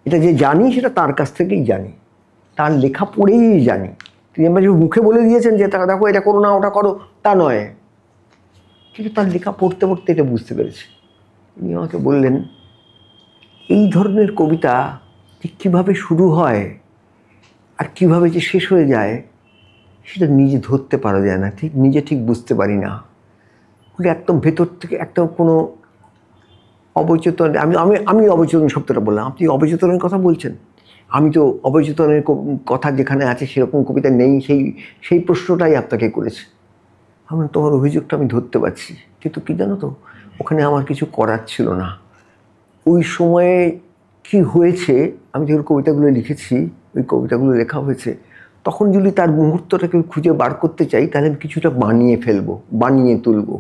এটা যে জানি সেটা তার কাছ থেকেই জানি, তার লেখা পড়েই জানি। তিনি আমার যে মুখে বলে দিয়েছেন যে তারা দেখো এটা করো না ওটা করো, তা নয়, কিন্তু তার লেখা পড়তে পড়তে এটা বুঝতে পেরেছি। তিনি আমাকে বললেন এই ধরনের কবিতা ঠিক কীভাবে শুরু হয় আর কীভাবে যে শেষ হয়ে যায় সেটা নিজে ধরতে পারা যায় না, ঠিক বুঝতে পারি না। ওটা একদম ভেতর থেকে একদম কোনো অবচেতন, আমি অবচেতন শব্দটা বললাম, আপনি অবচেতনের কথা বলছেন, আমি তো অবচেতনের কথা যেখানে আছে সেরকম কবিতা নেই, সেই প্রশ্নটাই আপনাকে করেছি। আমার তোমার অভিযোগটা আমি ধরতে পারছি, কিন্তু কী জানো তো, ওখানে আমার কিছু করার ছিল না। ওই সময়ে কি হয়েছে, আমি যখন কবিতাগুলো লিখেছি, ওই কবিতাগুলো লেখা হয়েছে, তখন যদি তার মুহূর্তটাকে খুঁজে বার করতে চাই তাহলে আমি কিছুটা বানিয়ে ফেলবো, বানিয়ে তুলবো।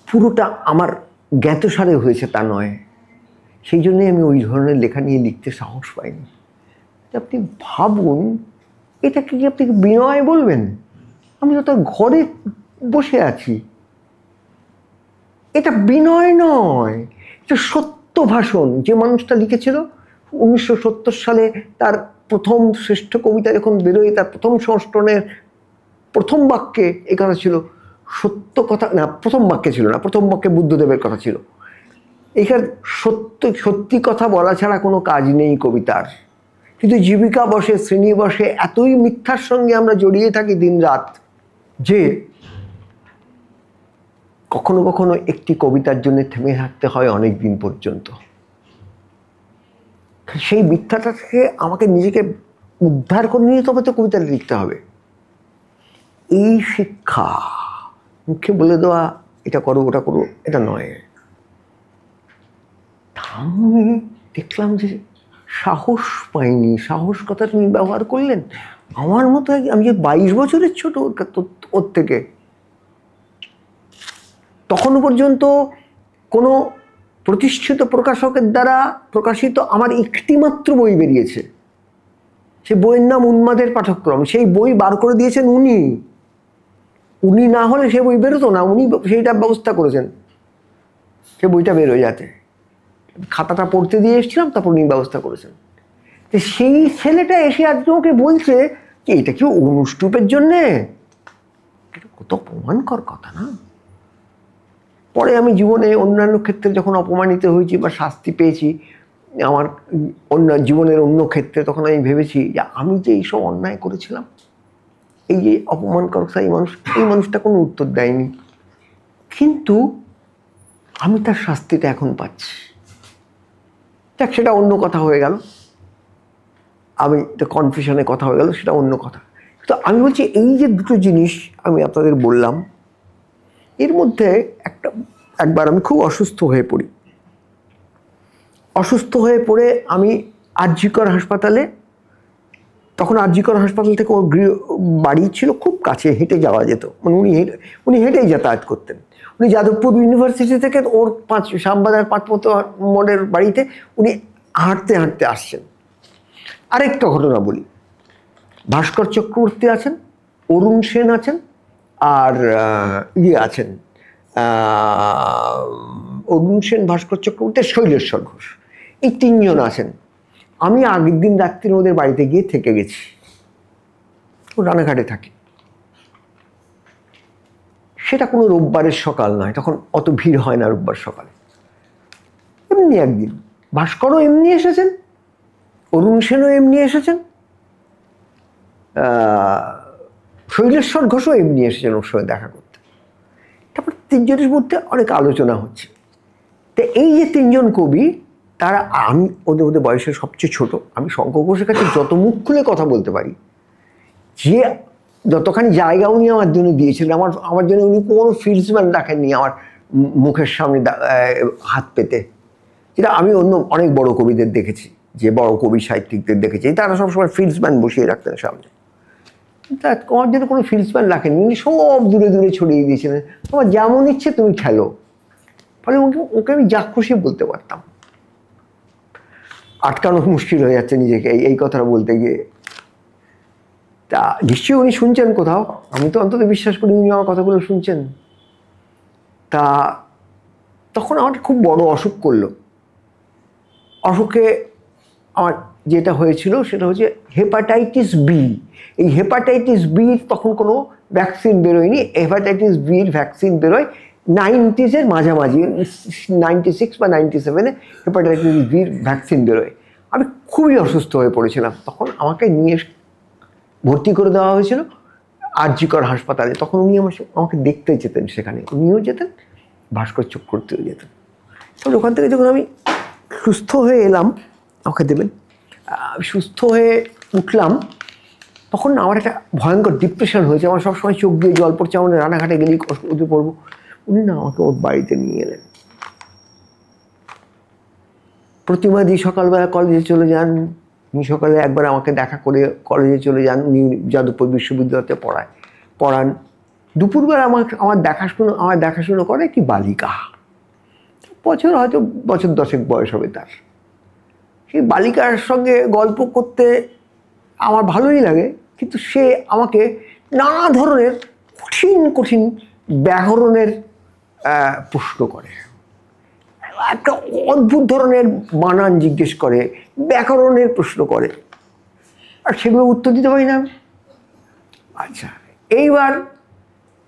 পুরোটা আমার জ্ঞাতসারে হয়েছে তা নয়, সেই জন্যই আমি ওই ধরনের লেখা নিয়ে লিখতে সাহস পাইনি। আপনি ভাবুন, এটাকে কি আপনি বিনয় বলবেন? আমি তো তার ঘরে বসে আছি, এটা বিনয় নয়, এটা সত্য ভাষণ। যে মানুষটা লিখেছিল 1970 সালে তার প্রথম শ্রেষ্ঠ কবিতা যখন বেরোয়, তার প্রথম সংস্করণের প্রথম বাক্যে এই কথা ছিল, সত্য কথা না, প্রথম বাক্যে ছিল না, প্রথম বাক্যে বুদ্ধদেবের কথা ছিল, এখানে সত্যি কথা বলা ছাড়া কোনো কাজ নেই কবিতার। কিন্তু জীবিকা বসে, শ্রেণী বসে, এতই মিথ্যার সঙ্গে আমরা জড়িয়ে থাকি দিন রাত, যে কখনো কখনো একটি কবিতার জন্য থেমে থাকতে হয় অনেক দিন পর্যন্ত। সেই মিথ্যাটা থেকে আমাকে নিজেকে উদ্ধার করে নিয়ে তবে তো কবিতা লিখতে হবে। এই শিক্ষা মুখে বলে দেওয়া এটা করো ওটা করো এটা নয়। আমি দেখলাম যে সাহস পাইনি। সাহস কথা তুমি ব্যবহার করলেন, আমার মতো আমি যে 22 বছরের ছোট ওর থেকে, তখনও পর্যন্ত কোনো প্রতিষ্ঠিত প্রকাশকের দ্বারা প্রকাশিত আমার একটিমাত্র বই বেরিয়েছে, সে বইয়ের নাম উন্মাদের পাঠক্রম। সেই বই বার করে দিয়েছেন উনি না হলে সে বই বেরোতো না, উনি সেইটা ব্যবস্থা করেছেন সে বইটা বেরোয় যাতে। খাতাটা পড়তে দিয়ে এসেছিলাম, তারপর উনি ব্যবস্থা করেছেন। সেই ছেলেটা এসে আজকে ওকে বলছে যে এটা কি অনুষ্টুপের জন্যে? কত অপমানকর কথা না? পরে আমি জীবনে অন্যান্য ক্ষেত্রে যখন অপমানিত হয়েছি বা শাস্তি পেয়েছি আমার জীবনের অন্য ক্ষেত্রে, তখন আমি ভেবেছি যে আমি যে এইসব অন্যায় করেছিলাম, এই যে অপমানকর এই মানুষটা কোনো উত্তর দেয়নি, কিন্তু আমি তার শাস্তিটা এখন পাচ্ছি। দেখ, সেটা অন্য কথা হয়ে গেল, আমি কনফিউশনে কথা হয়ে গেল, সেটা অন্য কথা। তো আমি বলছি এই যে দুটো জিনিস আমি আপনাদের বললাম, এর মধ্যে একবার আমি খুব অসুস্থ হয়ে পড়ি। অসুস্থ হয়ে পড়ে আমি আরজিকর হাসপাতালে, তখন আরজিকর হাসপাতাল থেকে ওর বাড়ি ছিল খুব কাছে, হেঁটে যাওয়া যেত, মানে উনি হেঁটেই যাতায়াত করতেন। উনি যাদবপুর ইউনিভার্সিটি থেকে ওর শ্যামবাজার 5 মোড়ের বাড়িতে উনি হাঁটতে হাঁটতে আসছেন। আরেকটা ঘটনা বলি, ভাস্কর চক্রবর্তী আছেন, অরুণ সেন আছেন, আর আছেন অরুণ সেন, ভাস্কর চক্রবর্তী, শৈলেশ্বর ঘোষ, এই 3 জন আছেন। আমি আগের দিন রাত্রি ওদের বাড়িতে গিয়ে থেকে গেছি, ও রানাঘাটে থাকি। সেটা কোনো রোববারের সকাল নয়, তখন অত ভিড় হয় না রোববার সকালে। এমনি একদিন ভাস্করও এমনি এসেছেন, অরুণ সেনও এমনি এসেছেন, শৈলেশ্বর ঘোষও এমনি এসেছেন ওর সঙ্গে দেখা করতে। তারপর 3 জনের মধ্যে অনেক আলোচনা হচ্ছে। তো এই যে 3 জন কবি, তারা, আমি ওদের বয়সে সবচেয়ে ছোট, আমি শঙ্কর ঘোষের কাছে যত মুখ খুলে কথা বলতে পারি, যে যতখানি জায়গা উনি আমার জন্য দিয়েছিলেন, আমার জন্য উনি কোনো ফিল্ডসম্যান রাখেননি আমার মুখের সামনে হাত পেতে, যেটা আমি অন্য অনেক বড় কবিদের দেখেছি, যে বড় কবি সাহিত্যিকদের দেখেছি, তারা সবসময় ফিল্ডসম্যান বসিয়ে রাখতেন সামনে। তা আমার জন্য কোনো ফিল্ডসম্যান রাখেননি, উনি সব দূরে দূরে ছড়িয়ে দিয়েছিলেন, তোমার যেমন ইচ্ছে তুমি খেলো। ফলে ওকে আমি যা খুশি বলতে পারতাম। আটকানো মুশকিল হয়ে যাচ্ছে নিজেকে এই কথাটা বলতে গিয়ে। তা নিশ্চয়ই উনি শুনছেন কোথাও, আমি তো অন্তত বিশ্বাস করি উনি আমার কথাগুলো শুনছেন। তা তখন আমার খুব বড় অসুখ করলো। অসুখে আমার যেটা হয়েছিল সেটা হচ্ছে হেপাটাইটিস বি। এই হেপাটাইটিস বি তখন কোনো ভ্যাকসিন বেরোয়নি। হেপাটাইটিস বির ভ্যাকসিন বেরোয় 90s মাঝামাঝি, 96 বা 97-এ হেপাটাইটিস বির ভ্যাকসিন বেরোয়। আমি খুবই অসুস্থ হয়ে পড়েছিলাম, তখন আমাকে নিয়ে ভর্তি করে দেওয়া হয়েছিল আরজিকর হাসপাতালে। তখন উনি আমাকে দেখতে যেতেন, সেখানে উনিও যেতেন, ভাস্কর চক্রবর্তীও যেতেন। তখন ওখান থেকে যখন আমি সুস্থ হয়ে এলাম, আমাকে দেবেন, সুস্থ হয়ে উঠলাম, তখন আমার একটা ভয়ঙ্কর ডিপ্রেশন হয়েছে। আমার সবসময় চোখ দিয়ে জল পড়ছে, আমার রানাঘাটে গেলেই কষ্ট পড়বো। উনি না আমাকে ওর বাড়িতে নিয়ে এলেন। প্রতিমা দি সকালবেলা কলেজে চলে যান, উনি সকালে একবার আমাকে দেখা করে কলেজে চলে যান। উনি যাদবপুর বিশ্ববিদ্যালয়তে পড়ান। দুপুরবেলা আমার দেখাশুনো করে একটি বালিকা, হয়তো বছর 10 বয়স হবে তার। সেই বালিকার সঙ্গে গল্প করতে আমার ভালোই লাগে, কিন্তু সে আমাকে নানা ধরনের কঠিন কঠিন ব্যাকরণের প্রশ্ন করে, একটা অদ্ভুত ধরনের বানান জিজ্ঞেস করে, ব্যাকরণের প্রশ্ন করে, আর সেগুলো উত্তর দিতে পারি না। আচ্ছা, এইবার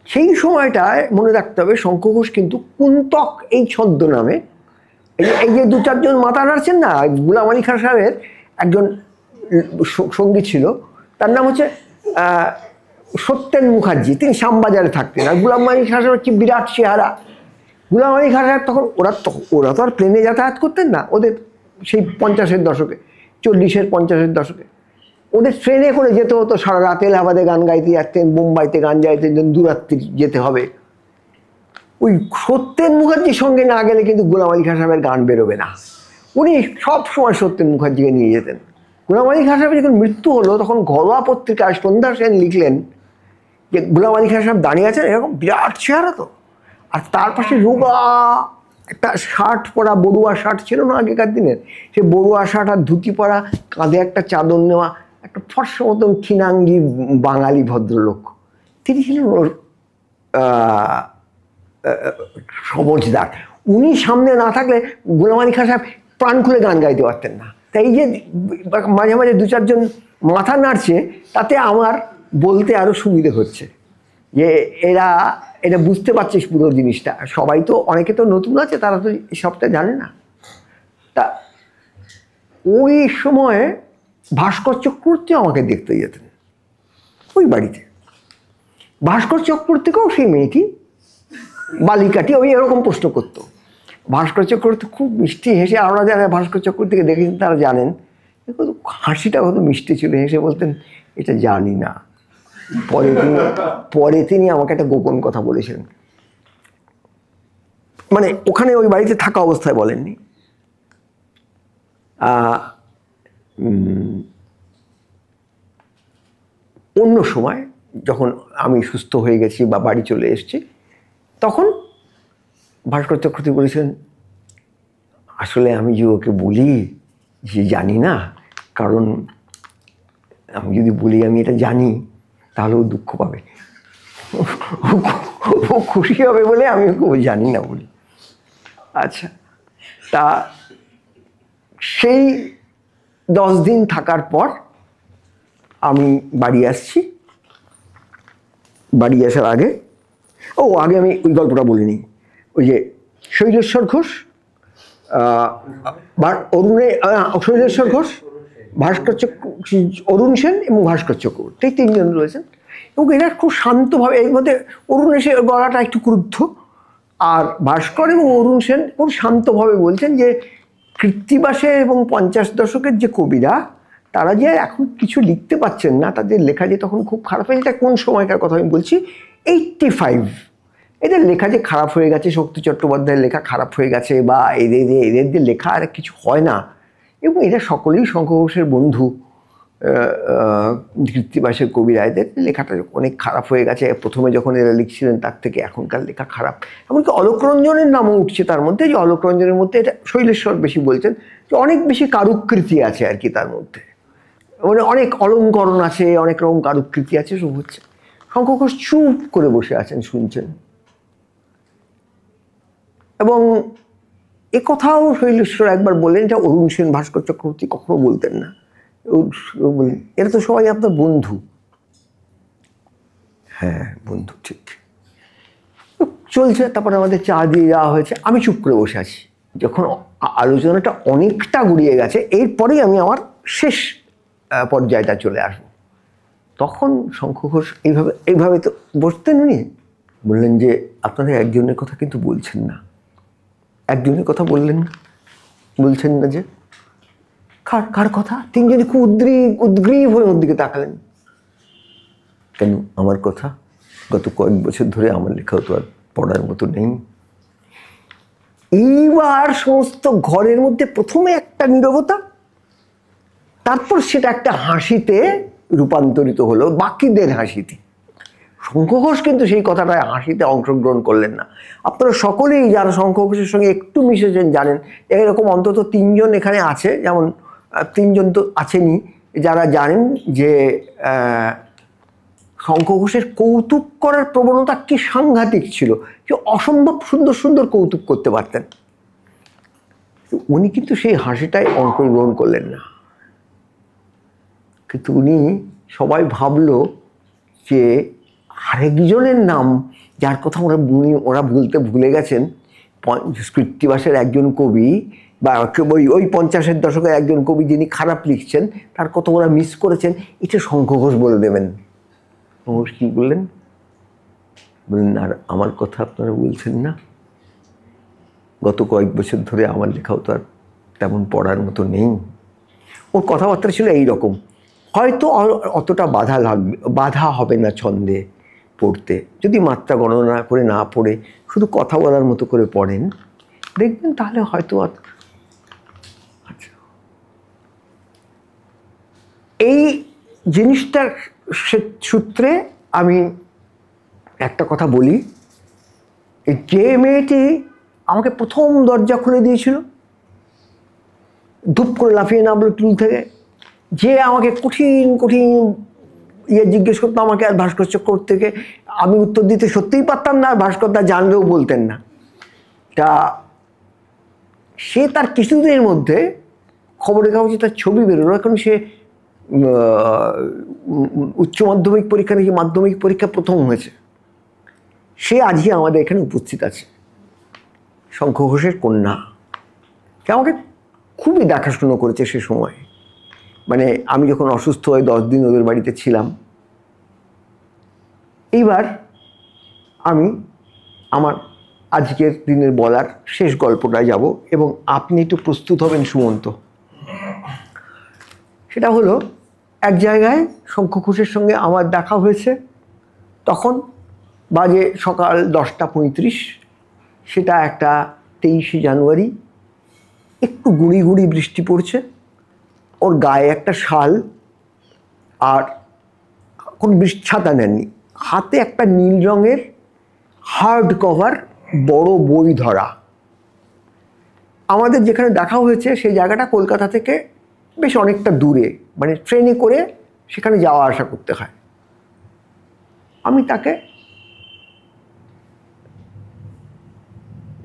সেই সময়টায় মনে রাখতে হবে শঙ্খ ঘোষ কিন্তু কুন্তক এই ছদ্মনামে, এই যে 2-4 জন মাথা নাড়ছেন না, গোলাম আলী খাঁ সাহেবের একজন সঙ্গী ছিল, তার নাম হচ্ছে সত্যেন মুখার্জি, তিনি শ্যামবাজারে থাকতেন। আর গোলাম আলী খাঁ সাহেব হচ্ছে বিরাট চেহারা। গোলাম আলী খাঁ সাহেব তখন ওরা তো আর প্লেনে যাতায়াত করতেন না, ওদের সেই 50-এর দশকে, 40-50-এর দশকে ওদের ট্রেনে করে যেতে হতো, সারা রাত এলাহাবাদে গান গাইতে যাচ্তেন, বোম্বাইতে গান গাইতে দূরাত্রি যেতে হবে। ওই সত্যেন মুখার্জির সঙ্গে না গেলে কিন্তু গোলাম আলী খাঁ সাহেবের গান বেরোবে না। উনি সব সময় সত্যেন মুখার্জিকে নিয়ে যেতেন। গোলাম আলী খাঁ সাহেবের যখন মৃত্যু হলো তখন ঘরোয়া পত্রিকায় সন্ধ্যা সেন লিখলেন যে গোলাম আলী খাঁ সাহেব দাঁড়িয়ে আছেন, এরকম বিরাট চেহারা তো, আর তার পাশে রোগা একটা শার্ট পরা, বড়ুয়া শার্ট ছিল না আগেকার দিনের, সে বড়ুয়া শার্ট আর ধুতি পরা, কাঁধে একটা চাদর নেওয়া, একটা ফর্সা মতন খিনাঙ্গি বাঙালি ভদ্রলোক। তিনি ছিলেন ওর সমজদার। উনি সামনে না থাকলে গোলাম আলী খাঁ সাহেব প্রাণ খুলে গান গাইতে পারতেন না। তাই এই যে মাঝে মাঝে 2-4 জন মাথা নাড়ছে, তাতে আমার বলতে আরও সুবিধে হচ্ছে যে এটা বুঝতে পারছিস পুরো জিনিসটা। সবাই তো, অনেকে তো নতুন আছে, তারা তো এই সবটা জানে না। তা ওই সময়ে ভাস্কর চক্রবর্তী আমাকে দেখতে যেতেন ওই বাড়িতে। ভাস্কর চক্রবর্তীকেও সেই মেয়েটি, বালিকাটি, ওই এরকম প্রশ্ন করতো। ভাস্কর চক্রবর্তী খুব মিষ্টি হেসে, আমরা যারা ভাস্কর চক্রবর্তীকে দেখেছেন তারা জানেন, হাসিটা কত মিষ্টি ছিল। হেসে বলতেন, এটা জানি না। পরে তিনি আমাকে একটা গোপন কথা বলেছিলেন, মানে ওখানে ওই বাড়িতে থাকা অবস্থায় বলেননি। অন্য সময় যখন আমি সুস্থ হয়ে গেছি বা বাড়ি চলে এসেছি, তখন ভাস্কর চক্রবর্তী বলেছিলেন, আসলে আমি যে ওকে বলি যে জানি না, কারণ আমি যদি বলি আমি এটা জানি তাহলে ও দুঃখ পাবে, ও খুশি হবে বলে আমি ওকে জানি না বলি। আচ্ছা, তা সেই 10 দিন থাকার পর আমি বাড়ি আসছি। বাড়ি আসার আগে আমি ওই গল্পটা বলিনি। ওই যে শৈলেশ্বর ঘোষ, শৈলেশ্বর ঘোষ, ভাস্কর চক্রবর্তী, অরুণ সেন এবং ভাস্কর চক্রবর্তী, এই 3 জন রয়েছেন। এবং এরা খুব শান্তভাবে, এর মধ্যে অরুণ এসে গলাটা একটু ক্রুদ্ধ, আর ভাস্কর এবং অরুণ সেন খুব শান্তভাবে বলছেন যে কৃত্তিবাসের এবং 50 দশকের যে কবিরা, তারা যে এখন কিছু লিখতে পাচ্ছেন না, তাদের লেখা যে তখন খুব খারাপ হয়েছে। এটা কোন সময়কার কথা আমি বলছি, 85। এদের লেখা যে খারাপ হয়ে গেছে, শক্তি চট্টোপাধ্যায়ের লেখা খারাপ হয়ে গেছে, বা এদের যে লেখা আর কিছু হয় না। এবং এরা সকলেই শঙ্খ ঘোষের বন্ধু, কৃত্তিবাসের কবিরা, এদের লেখাটা অনেক খারাপ হয়ে গেছে। প্রথমে যখন এরা লিখছিলেন তার থেকে এখনকার লেখা খারাপ। এমনকি অলোক রঞ্জনের নামও উঠছে তার মধ্যে, যে অলোক রঞ্জনের মধ্যে, এটা শৈলেশ্বর বেশি বলছেন, যে অনেক বেশি কারুকৃতি আছে আর কি তার মধ্যে, মানে অনেক অলঙ্করণ আছে, অনেক রকম কারুকৃতি আছে, সব হচ্ছে। শঙ্খ ঘোষ চুপ করে বসে আছেন, শুনছেন। এবং এ কথাও শৈলেশ্বর একবার বললেন, এটা অরুণ সেন, ভাস্কর চক্রবর্তী কখনো বলতেন না। এরা তো সবাই আপনার বন্ধু। হ্যাঁ, বন্ধু, ঠিক। চলছে, তারপরে আমাদের চা দিয়ে যাওয়া হয়েছে, আমি চুপ করে বসে আছি। যখন আলোচনাটা অনেকটা গড়িয়ে গেছে, এরপরেই আমি আমার শেষ পর্যায়টা চলে আসবো, তখন শঙ্খ ঘোষ এইভাবে তো বসতেন। উনি বললেন যে আপনারা একজনের কথা কিন্তু বলছেন না। একজনের কথা বলছেন না যে? কার কথা? 3 জনই খুব উদ্গ্রীব হয়ে ওর দিকে তাকালেন। কেন? আমার কথা? গত কয়েক বছর ধরে আমার লেখাও তো আর পড়ার মতো নেই। এইবার সমস্ত ঘরের মধ্যে প্রথমে একটা নীরবতা, তারপর সেটা একটা হাসিতে রূপান্তরিত হলো, বাকিদের হাসিতে। শঙ্খ ঘোষ কিন্তু সেই কথাটায় হাসিতে অংশগ্রহণ করলেন না। আপনারা সকলেই যারা শঙ্খ ঘোষের সঙ্গে একটু মিশেছেন জানেন, এরকম অন্তত 3 জন এখানে আছে, যেমন 3 জন তো আছেনই, যারা জানেন যে শঙ্খ ঘোষের কৌতুক করার প্রবণতা কি সাংঘাতিক ছিল, যে অসম্ভব সুন্দর সুন্দর কৌতুক করতে পারতেন। উনি কিন্তু সেই হাসিটায় অংশগ্রহণ করলেন না। কিন্তু উনি, সবাই ভাবলো যে আরেকজনের নাম যার কথা ওরা বলতে ভুলে গেছেন, কৃত্তিবাসের একজন কবি, বা ওই 50-এর দশকের একজন কবি যিনি খারাপ লিখছেন, তার কথা ওরা মিস করেছেন, এটা শঙ্খ ঘোষ বলে দেবেন। ঘোষ কি বললেন? বললেন, আর আমার কথা আপনারা বলছেন না? গত কয়েক বছর ধরে আমার লেখাও তো আর তেমন পড়ার মতো নেই। ওর কথাবার্তা ছিল এইরকম, হয়তো অতটা বাধা হবে না ছন্দে পড়তে, যদি মাত্রা গণনা করে না পড়ে শুধু কথা বলার মতো করে পড়েন, দেখবেন তাহলে হয়তো। আচ্ছা, এই জিনিসটার সূত্রে আমি একটা কথা বলি, যে মেয়েটি আমাকে প্রথম দরজা খুলে দিয়েছিল, ধূপ করে লাফিয়ে নামলো টুল থেকে, যে আমাকে কঠিন কঠিন জিজ্ঞেস করতো আমাকে, আর ভাস্কর চক্রবর্তী থেকে আমি উত্তর দিতে সত্যিই পারতাম না, আর ভাস্কর দা জানলেও বলতেন না। তা সে তার কিছুদিনের মধ্যে খবরের কাগজে তার ছবি বেরোলো। এখন সে উচ্চ মাধ্যমিক পরীক্ষা নাকি মাধ্যমিক পরীক্ষা প্রথম হয়েছে, সে আজকে আমাদের এখানে উপস্থিত আছে। শঙ্খ ঘোষের কন্যা, সে আমাকে খুবই দেখাশুনো করেছে সে সময়। মানে আমি যখন অসুস্থ হয়ে 10 দিন ওদের বাড়িতে ছিলাম। এইবার আমি আমার আজকের দিনের বলার শেষ গল্পটায় যাব, এবং আপনি একটু প্রস্তুত হবেন সুমন্ত। সেটা হলো, এক জায়গায় শঙ্খ ঘোষের সঙ্গে আমার দেখা হয়েছে, তখন বাজে সকাল 10:35, সেটা একটা 23শে জানুয়ারি, একটু গুঁড়ি গুঁড়ি বৃষ্টি পড়ছে, ওর গায়ে একটা শাল, আর কোনো ছাতা নেননি, হাতে একটা নীল রঙের হার্ড কভার বড় বই ধরা। আমাদের যেখানে দেখা হয়েছে সেই জায়গাটা কলকাতা থেকে বেশ অনেকটা দূরে, মানে ট্রেনে করে সেখানে যাওয়া আসা করতে হয়। আমি তাকে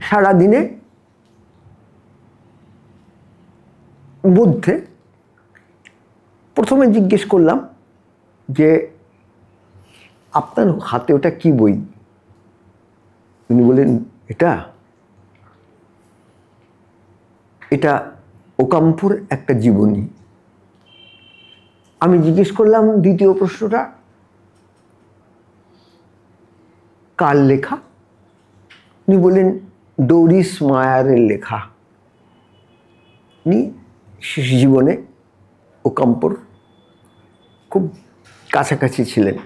সারাদিনে মধ্যে প্রথমে জিজ্ঞেস করলাম যে আপনার হাতে ওটা কি বই? উনি বললেন, এটা ওকাম্পোর একটা জীবনী। আমি জিজ্ঞেস করলাম দ্বিতীয় প্রশ্নটা, কার লেখা? উনি বললেন, ডোরিস মায়ারের লেখা। উনি শেষ জীবনে ওকাম্পোর খুব কাছাকাছি ছিলেন।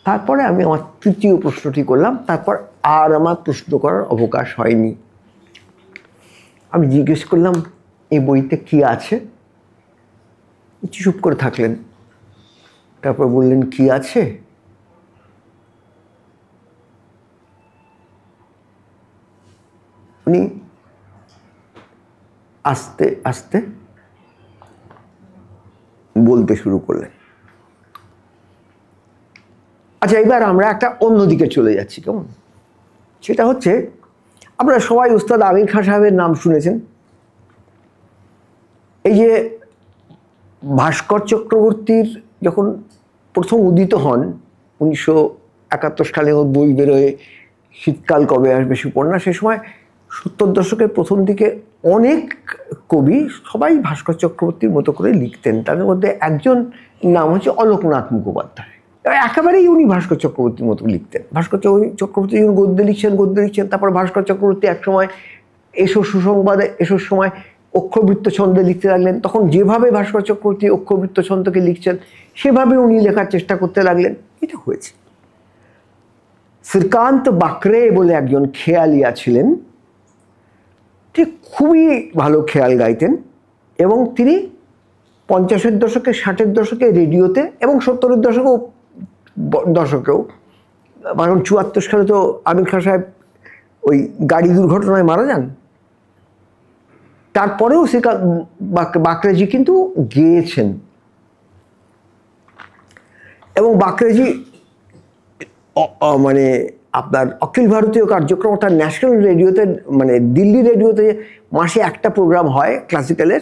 তারপরে আমি আমার তৃতীয় প্রশ্নটি করলাম, তারপর আর আমার প্রশ্ন করার অবকাশ হয়নি। আমি জিজ্ঞেস করলাম, এই বইতে কি আছে? চুপ করে থাকলেন, তারপর বললেন, কি আছে? উনি আস্তে আস্তে বলতে শুরু করলেন। আচ্ছা, এবার আমরা একটা অন্যদিকে চলে যাচ্ছি, কেমন? সেটা হচ্ছে, আপনারা সবাই উস্তাদ আমির খান সাহেবের নাম শুনেছেন। এই যে ভাস্কর চক্রবর্তীর যখন প্রথম উদিত হন 1971 সালে, ওর বই বেরোয় শীতকাল কবে আসবে উপন্যাস, সে সময় 70 দশকের প্রথম দিকে অনেক কবি সবাই ভাস্কর চক্রবর্তীর মতো করে লিখতেন। তাদের মধ্যে একজন নাম হচ্ছে অলোকনাথ মুখোপাধ্যায়। একেবারেই উনি ভাস্কর চক্রবর্তীর মতো লিখতেন। ভাস্কর চক্রবর্তী যখন গদ্যে লিখছেন, তারপর ভাস্কর চক্রবর্তী একসময় এসো সুসংবাদে এসোর সময় অক্ষরবৃত্ত ছন্দে লিখতে লাগলেন। তখন যেভাবে ভাস্কর চক্রবর্তী অক্ষরবৃত্ত ছন্দকে লিখছেন, সেভাবে উনি লেখার চেষ্টা করতে লাগলেন। এটা হয়েছে। শ্রীকান্ত বাকরে বলে একজন খেয়ালিয়া ছিলেন, ঠিক খুবই ভালো খেয়াল গাইতেন, এবং তিনি 50-এর দশকে 60-এর দশকে রেডিওতে এবং 70-এর দশকেও দশকেও, কারণ 74 সালে তো আমির খান সাহেব ওই গাড়ি দুর্ঘটনায় মারা যান। তারপরেও সে বাকরেজি কিন্তু গেয়েছেন, এবং বাকরেজি মানে আপনার অখিল ভারতীয় কার্যক্রম অর্থাৎ ন্যাশনাল রেডিওতে, মানে দিল্লি রেডিওতে মাসে একটা প্রোগ্রাম হয় ক্লাসিক্যালের,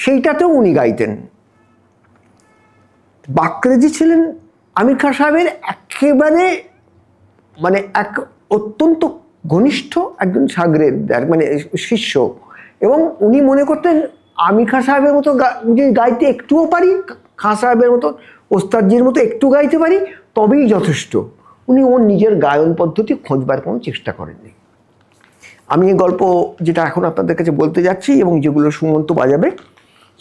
সেইটাতেও উনি গাইতেন। বাকরেজি ছিলেন আমির খান সাহেবের একেবারে মানে এক অত্যন্ত ঘনিষ্ঠ একজন সাগরেদ, মানে শিষ্য, এবং উনি মনে করতেন আমির খান সাহেবের মতো যদি গাইতে একটুও পারি, খান সাহেবের মতো ওস্তাদজির মতো একটু গাইতে পারি, তবেই যথেষ্ট। উনি ওর নিজের গায়ন পদ্ধতি খোঁজবার কোনো চেষ্টা করেননি। আমি এই গল্প যেটা এখন আপনাদের কাছে বলতে যাচ্ছি এবং যেগুলো সুমন্ত বাজাবে,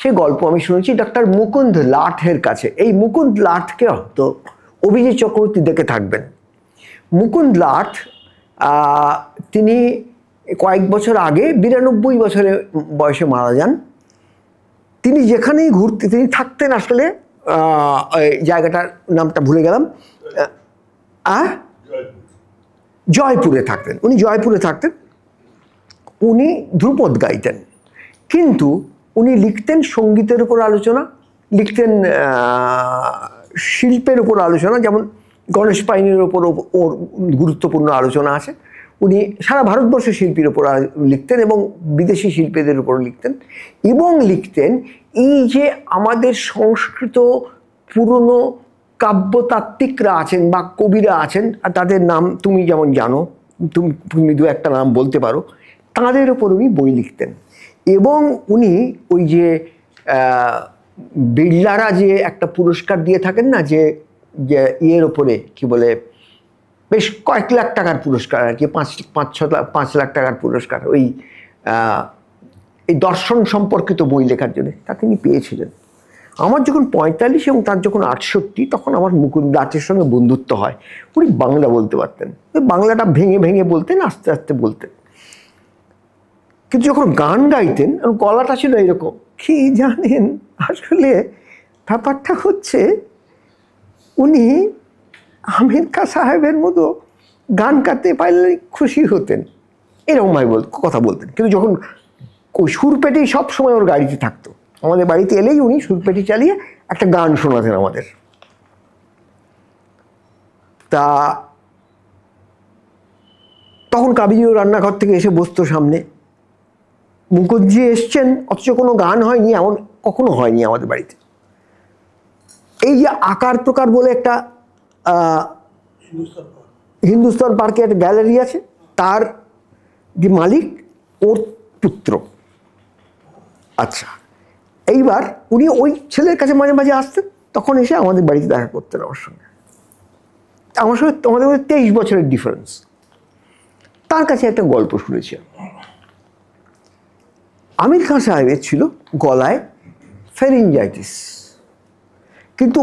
সে গল্প আমি শুনেছি ডক্টর মুকুন্দ লাঠের কাছে। এই মুকুন্দ লাঠকে হয়তো অভিজিৎ চক্রবর্তী দেখে থাকবেন। মুকুন্দ লাঠ তিনি কয়েক বছর আগে 92 বছরের বয়সে মারা যান। তিনি যেখানেই তিনি থাকতেন, আসলে জায়গাটার নামটা ভুলে গেলাম, জয়পুরে থাকতেন। উনি জয়পুরে থাকতেন। উনি ধ্রুপদ গাইতেন, কিন্তু উনি লিখতেন সঙ্গীতের উপর আলোচনা, লিখতেন শিল্পের উপর আলোচনা, যেমন গণেশ পাইনের ওপর ওর গুরুত্বপূর্ণ আলোচনা আছে। উনি সারা ভারতবর্ষের শিল্পীর ওপর লিখতেন এবং বিদেশি শিল্পীদের উপর লিখতেন, এবং লিখতেন এই যে আমাদের সংস্কৃত পুরনো কাব্যতাত্ত্বিকরা আছেন বা কবিরা আছেন, তাদের নাম তুমি যেমন জানো, তুমি দু একটা নাম বলতে পারো, তাদের ওপর উনি বই লিখতেন। এবং উনি ওই যে বিড়লারা যে একটা পুরস্কার দিয়ে থাকেন না, যে ইয়ের ওপরে কি বলে, বেশ কয়েক লাখ টাকার পুরস্কার আর কি, 5 লাখ টাকার পুরস্কার, ওই এই দর্শন সম্পর্কিত বই লেখার জন্য, তা তিনি পেয়েছিলেন। আমার যখন 45 এবং তার যখন 68, তখন আমার মুকুন্দ লাঠের সঙ্গে বন্ধুত্ব হয়। উনি বাংলা বলতে পারতেন, বাংলাটা ভেঙে ভেঙে বলতেন, আস্তে আস্তে বলতেন, কিন্তু যখন গান গাইতেন গলাটা ছিল এরকম। কি জানেন, আসলে ব্যাপারটা হচ্ছে উনি আমির খান সাহেবের মতো গান গাইতে পারলে খুশি হতেন, এরকম ভাই কথা বলতেন। কিন্তু যখন ওই সুরপেটি সব সময় ওর গাড়িতে থাকতো, আমাদের বাড়িতে এলেই উনি সুরপেটি চালিয়ে একটা গান শোনাতেন আমাদের। তা তখন কাবিজিও রান্নাঘর থেকে এসে বসতো সামনে, মুকুন্দজি এসছেন, অথচ কোনো গান হয়নি, এমন কখনো হয়নি আমাদের বাড়িতে। এই যে আকার প্রকার বলে একটা হিন্দুস্তান পার্কে একটা গ্যালারি আছে, তার যে মালিক ওর পুত্র। আচ্ছা, এইবার উনি ওই ছেলের কাছে মাঝে মাঝে আসতেন, তখন এসে আমাদের বাড়িতে দেখা করতেন আমার সঙ্গে। আমাদের মধ্যে 23 বছরের ডিফারেন্স। তার কাছে একটা গল্প শুনেছি। আমির খান সাহেবের ছিল গলায় ফেরিনজাইটিস, কিন্তু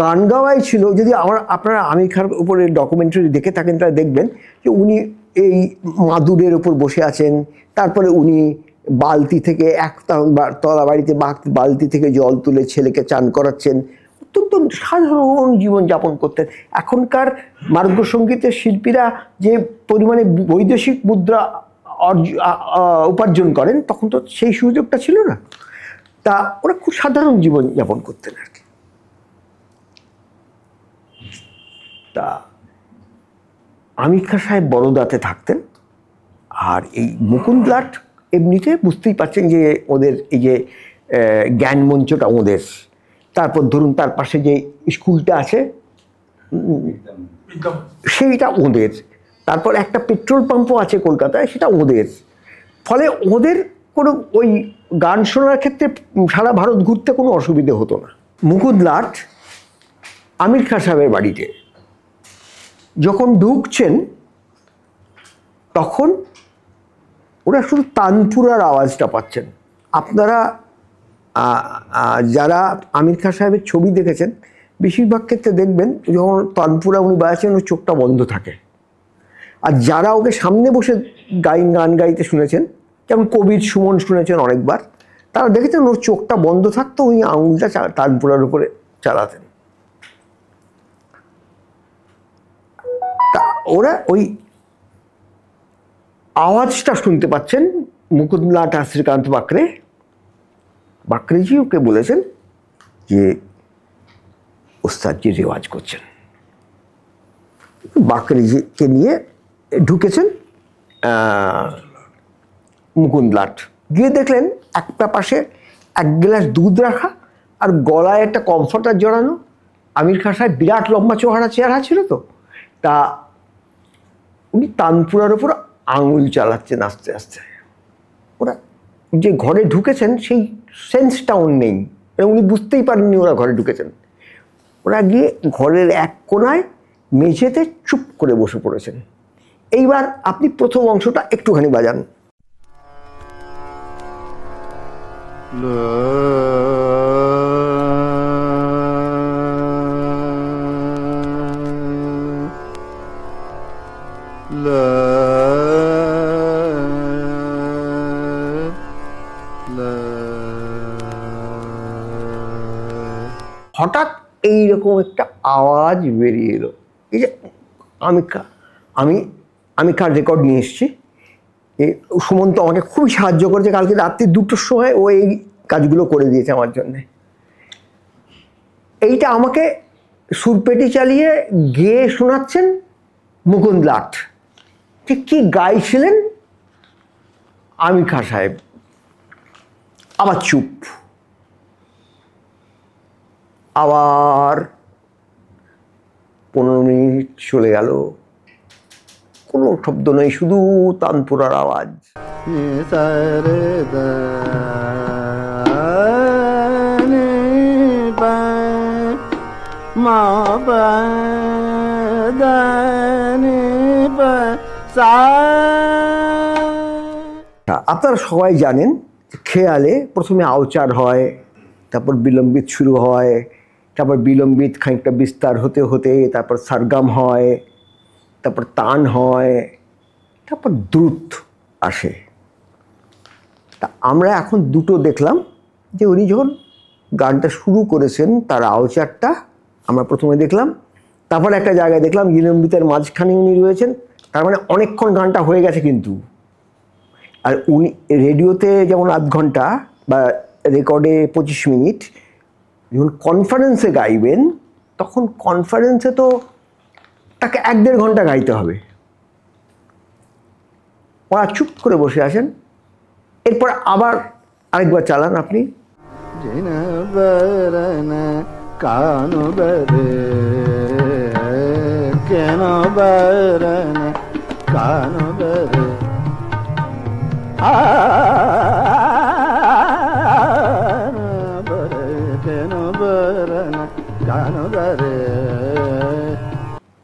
গান গাওয়াই ছিল। যদি আপনারা আমির খানের উপরে ডকুমেন্টারি দেখে থাকেন তাহলে দেখবেন যে উনি এই মাদুরের ওপর বসে আছেন, তারপরে উনি বালতি থেকে তলা বাড়িতে বালতি থেকে জল তুলে ছেলেকে চান করাচ্ছেন, অত্যন্ত সাধারণ জীবনযাপন করতেন। এখনকার মার্গসঙ্গীতের শিল্পীরা যে পরিমাণে বৈদেশিক মুদ্রা উপার্জন করেন, তখন তো সেই সুযোগটা ছিল না। তা ওরা খুব সাধারণ জীবনযাপন করতেন আর কি। তা আমির খান সাহেব বড়দাতে থাকতেন, আর এই মুকুন্দ লাঠ এমনিতে বুঝতেই পারছেন যে ওদের এই যে জ্ঞান মঞ্চটা ওদের, তারপর ধরুন তার পাশে যে স্কুলটা আছে সেইটা ওদের, তারপর একটা পেট্রোল পাম্পও আছে কলকাতায়, সেটা ওদের। ফলে ওদের কোনো ওই গান শোনার ক্ষেত্রে সারা ভারত ঘুরতে কোনো অসুবিধে হতো না। মুকুন্দ লাঠ আমির খান সাহেবের বাড়িতে যখন ঢুকছেন, তখন ওরা শুধু তানপুরার আওয়াজটা পাচ্ছেন। আপনারা যারা আমির খান সাহেবের ছবি দেখেছেন, বেশিরভাগ ক্ষেত্রে দেখবেন যখন তানপুরা উনি বাজাচ্ছেন ওর চোখটা বন্ধ থাকে। আর যারা ওকে সামনে বসে গান গাইতে শুনেছেন, যেমন কবির সুমন শুনেছেন অনেকবার, তারা দেখেছেন ওর চোখটা বন্ধ থাকতো, উনি আঙুলটা তানপুরার উপরে চালাতেন। ওরা ওই আওয়াজটা শুনতে পাচ্ছেন। মুকুন্দ লাট আর শ্রীকান্ত বাকরেজি ওকে বলেছেন যে ওস্তাদজি রেওয়াজ করছেন। বাকরেজিকে নিয়ে ঢুকেছেন মুকুন্দ লাট, গিয়ে দেখলেন একটা পাশে এক গ্লাস দুধ রাখা আর গলায় একটা কমফর্টার জড়ানো। আমির খান সাহেব বিরাট লম্বা চোহারা চেহারা ছিল তো, তা উনি তানপুরার ওপর আঙুল চালাচ্ছেন আস্তে আস্তে। ওরা যে ঘরে ঢুকেছেন সেই সেন্সটা ওর নেই, উনি বুঝতেই পারেননি ওরা ঘরে ঢুকেছেন। ওরা গিয়ে ঘরের এক কোনায় মেঝেতে চুপ করে বসে পড়েছেন। এইবার আপনি প্রথম অংশটা একটুখানি বাজান। হঠাৎ এইরকম একটা আওয়াজ বেরিয়ে এলো। এই যে আমি কার রেকর্ড নিয়ে এসেছি, সুমন্ত আমাকে খুবই সাহায্য করেছে। কালকে রাত্রি 2টোর সময় ও এই কাজগুলো করে দিয়েছে আমার জন্যে। এইটা আমাকে সুরপেটি চালিয়ে গেয়ে শোনাচ্ছেন মুকুন্দ লাট। ঠিক কি গাইছিলেন আমির খান সাহেব। আবার চুপ, আবার 15 মিনিট চলে গেল, কোনো শব্দ নেই, শুধু তানপুরার আওয়াজ। আপনারা সবাই জানেন খেয়ালে প্রথমে আউচার হয়, তারপর বিলম্বিত শুরু হয়, তারপর বিলম্বিত খানিকটা বিস্তার হতে হতে তারপর সারগাম হয়, তারপর তান হয়, তারপর দ্রুত আসে। তা আমরা এখন দুটো দেখলাম যে উনি যখন গানটা শুরু করেছেন তার আউচারটা আমরা প্রথমে দেখলাম, তারপর একটা জায়গায় দেখলাম বিলম্বিতের মাঝখানে উনি রয়েছেন। তার মানে অনেকক্ষণ গানটা হয়ে গেছে কিন্তু। আর উনি রেডিওতে যেমন আধ ঘন্টা বা রেকর্ডে 25 মিনিট, যখন কনফারেন্সে গাইবেন তখন কনফারেন্সে তো তাকে 1-1.5 ঘন্টা গাইতে হবে। ওরা চুপ করে বসে আছেন। এরপর আবার আরেকবার চালান আপনি।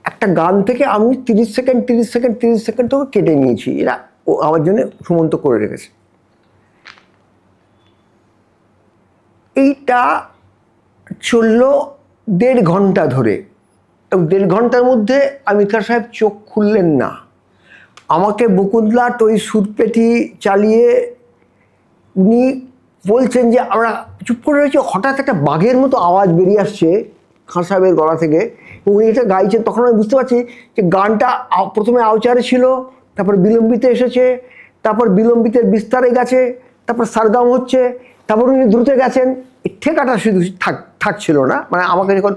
একটা গান থেকে আমি 30 সেকেন্ড তো কেটে নিয়েছি, এরা আমার জন্য সুমন্ত করে রেখেছে। এইটা চলল 1.5 ঘন্টা ধরে। 1.5 ঘন্টার মধ্যে আমির খান সাহেব চোখ খুললেন না। আমাকে মুকুন্দ লাট ওই সুরপেটি চালিয়ে উনি বলছেন যে আমরা চুপ করে রয়েছি, হঠাৎ একটা বাঘের মতো আওয়াজ বেরিয়ে আসছে খান সাহেবের গলা থেকে। উনি এটা গাইছেন, তখন আমি বুঝতে পারছি যে গানটা প্রথমে আউচারে ছিল, তারপর বিলম্বিতে এসেছে, তারপর বিলম্বিতের বিস্তারে গেছে, তারপর সারগাম হচ্ছে, তারপর উনি দ্রুতে গেছেন। এই ঠেকাটা শুধু থাকছিল না, মানে আমাকে যখন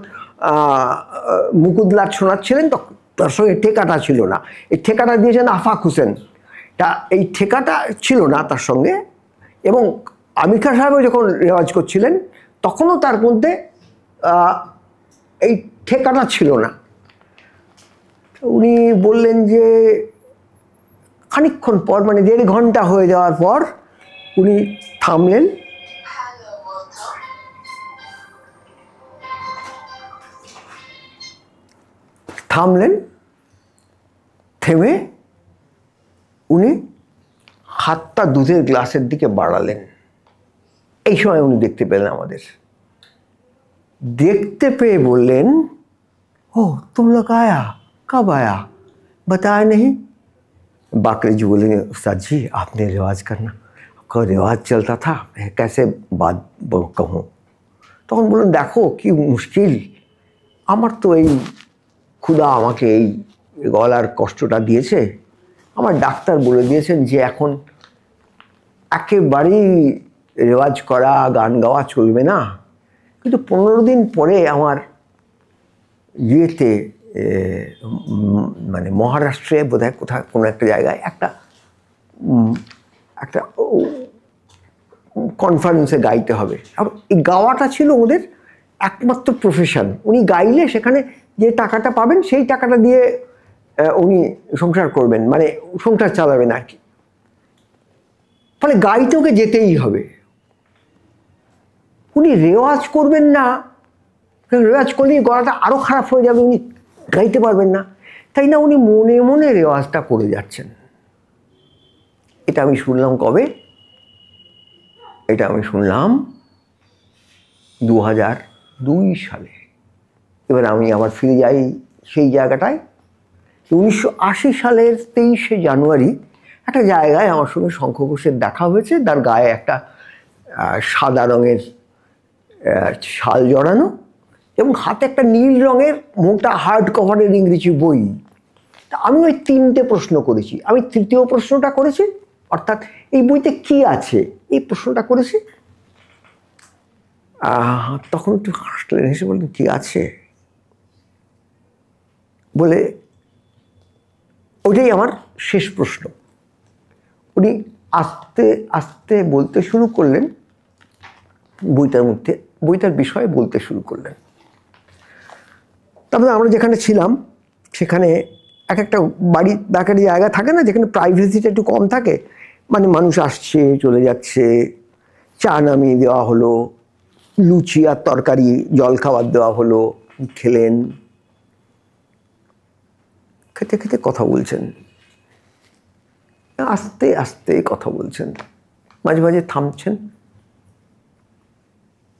মুকুন্দ লাট শোনাচ্ছিলেন তখন তার সঙ্গে ঠেকাটা ছিল না। এই ঠেকাটা দিয়েছেন আফাক হোসেন, তা এই ঠেকাটা ছিল না তার সঙ্গে। এবং আমির খান সাহেবও যখন রেওয়াজ করছিলেন তখনও তার মধ্যে এই ঠেকাটা ছিল না। উনি বললেন যে খানিকক্ষণ পর, মানে 1.5 ঘন্টা হয়ে যাওয়ার পর উনি থামলেন। থেমে উনি হাতটা দুধের গ্লাসের দিকে বাড়ালেন। এই সময় উনি দেখতে পেলেন আমাদের। देखते पे बोलें, ओ तुम लोग आया, कब आया, बताया नहीं। बाकरे जी बोलेंगे उस्ताद जी आपने रिवाज करना, आपका रिवाज चलता था, मैं कैसे बात कहूँ। তখন বললেন দেখো কি মুশকিল, আমার তো এই ক্ষুধা আমাকে এই গলার কষ্টটা দিয়েছে, আমার ডাক্তার বলে দিয়েছেন যে এখন একেবারেই রেওয়াজ করা গান গাওয়া চলবে না। কিন্তু 15 দিন পরে আমার ইয়েতে মানে মহারাষ্ট্রে বোধহয় কোথায় কোনো একটা জায়গায় একটা কনফারেন্সে গাইতে হবে। আর এই গাওয়াটা ছিল ওদের একমাত্র প্রফেশন। উনি গাইলে সেখানে যে টাকাটা পাবেন সেই টাকাটা দিয়ে উনি সংসার করবেন, মানে সংসার চালাবেন আর কি। ফলে গাইতে ওকে যেতেই হবে। উনি রেওয়াজ করবেন না, রেওয়াজ করলেই গলাটা আরও খারাপ হয়ে যাবে, উনি গাইতে পারবেন না। তাই না উনি মনে মনে রেওয়াজটা করে যাচ্ছেন। এটা আমি শুনলাম কবে? এটা আমি শুনলাম 2002 সালে। এবার আমি আবার ফিরে যাই সেই জায়গাটায়। 1980 সালের 23শে জানুয়ারি একটা জায়গায় আমার সঙ্গে শঙ্খ ঘোষের দেখা হয়েছে। তার গায়ে একটা সাদা রঙের শাল জড়ানো এবং হাতে একটা নীল রঙের মোটা হার্ড কভারের ইংরেজি বই। তা আমি ওই 3টে প্রশ্ন করেছি। আমি তৃতীয় প্রশ্নটা করেছি, অর্থাৎ এই বইতে কি আছে এই প্রশ্নটা করেছি। তখন একটু হাসলেন, হেসে বললেন কি আছে বলে, ওটাই আমার শেষ প্রশ্ন। উনি আস্তে আস্তে বলতে শুরু করলেন, বইটার বিষয়ে বলতে শুরু করলেন। তারপরে আমরা যেখানে ছিলাম সেখানে এক একটা বাড়ি বাকারি জায়গা থাকে না, যেখানে প্রাইভেসিটা একটু কম থাকে, মানে মানুষ আসছে চলে যাচ্ছে, চা নামিয়ে দেওয়া হলো, লুচি আর তরকারি জল খাবার দেওয়া হলো, খেলেন, খেতে খেতে কথা বলছেন, আস্তে আস্তে কথা বলছেন, মাঝে মাঝে থামছেন,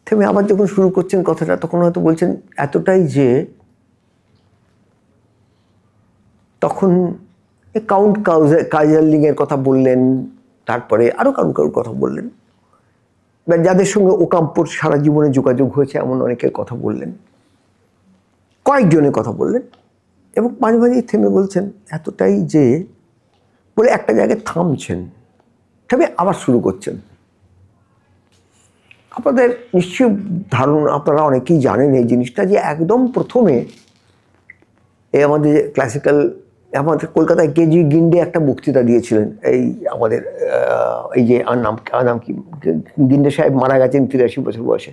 থেমে আবার যখন শুরু করছেন কথাটা তখন হয়তো বলছেন এতটাই যে তখন কাউন্ট কাইজারলিংয়ের কথা বললেন, তারপরে আরও কারোর কথা বললেন, যাদের সঙ্গে ওকাম্পোর সারা জীবনে যোগাযোগ হয়েছে এমন অনেকের কথা বললেন, কয়েকজনের কথা বললেন, এবং মাঝে মাঝে থেমে বলছেন এতটাই যে বলে একটা জায়গায় থামছেন, থেমে আবার শুরু করছেন। আপনাদের নিশ্চয় ধারণা, আপনারা অনেকেই জানেন এই জিনিসটা, যে একদম প্রথমে আমাদের ক্লাসিক্যাল, আমাদের কলকাতায় কেজি গিন্ডে একটা বক্তৃতা দিয়েছিলেন। এই আমাদের এই যে আর নাম কি, গিন্ডে সাহেব মারা গেছেন 83 বছর বয়সে,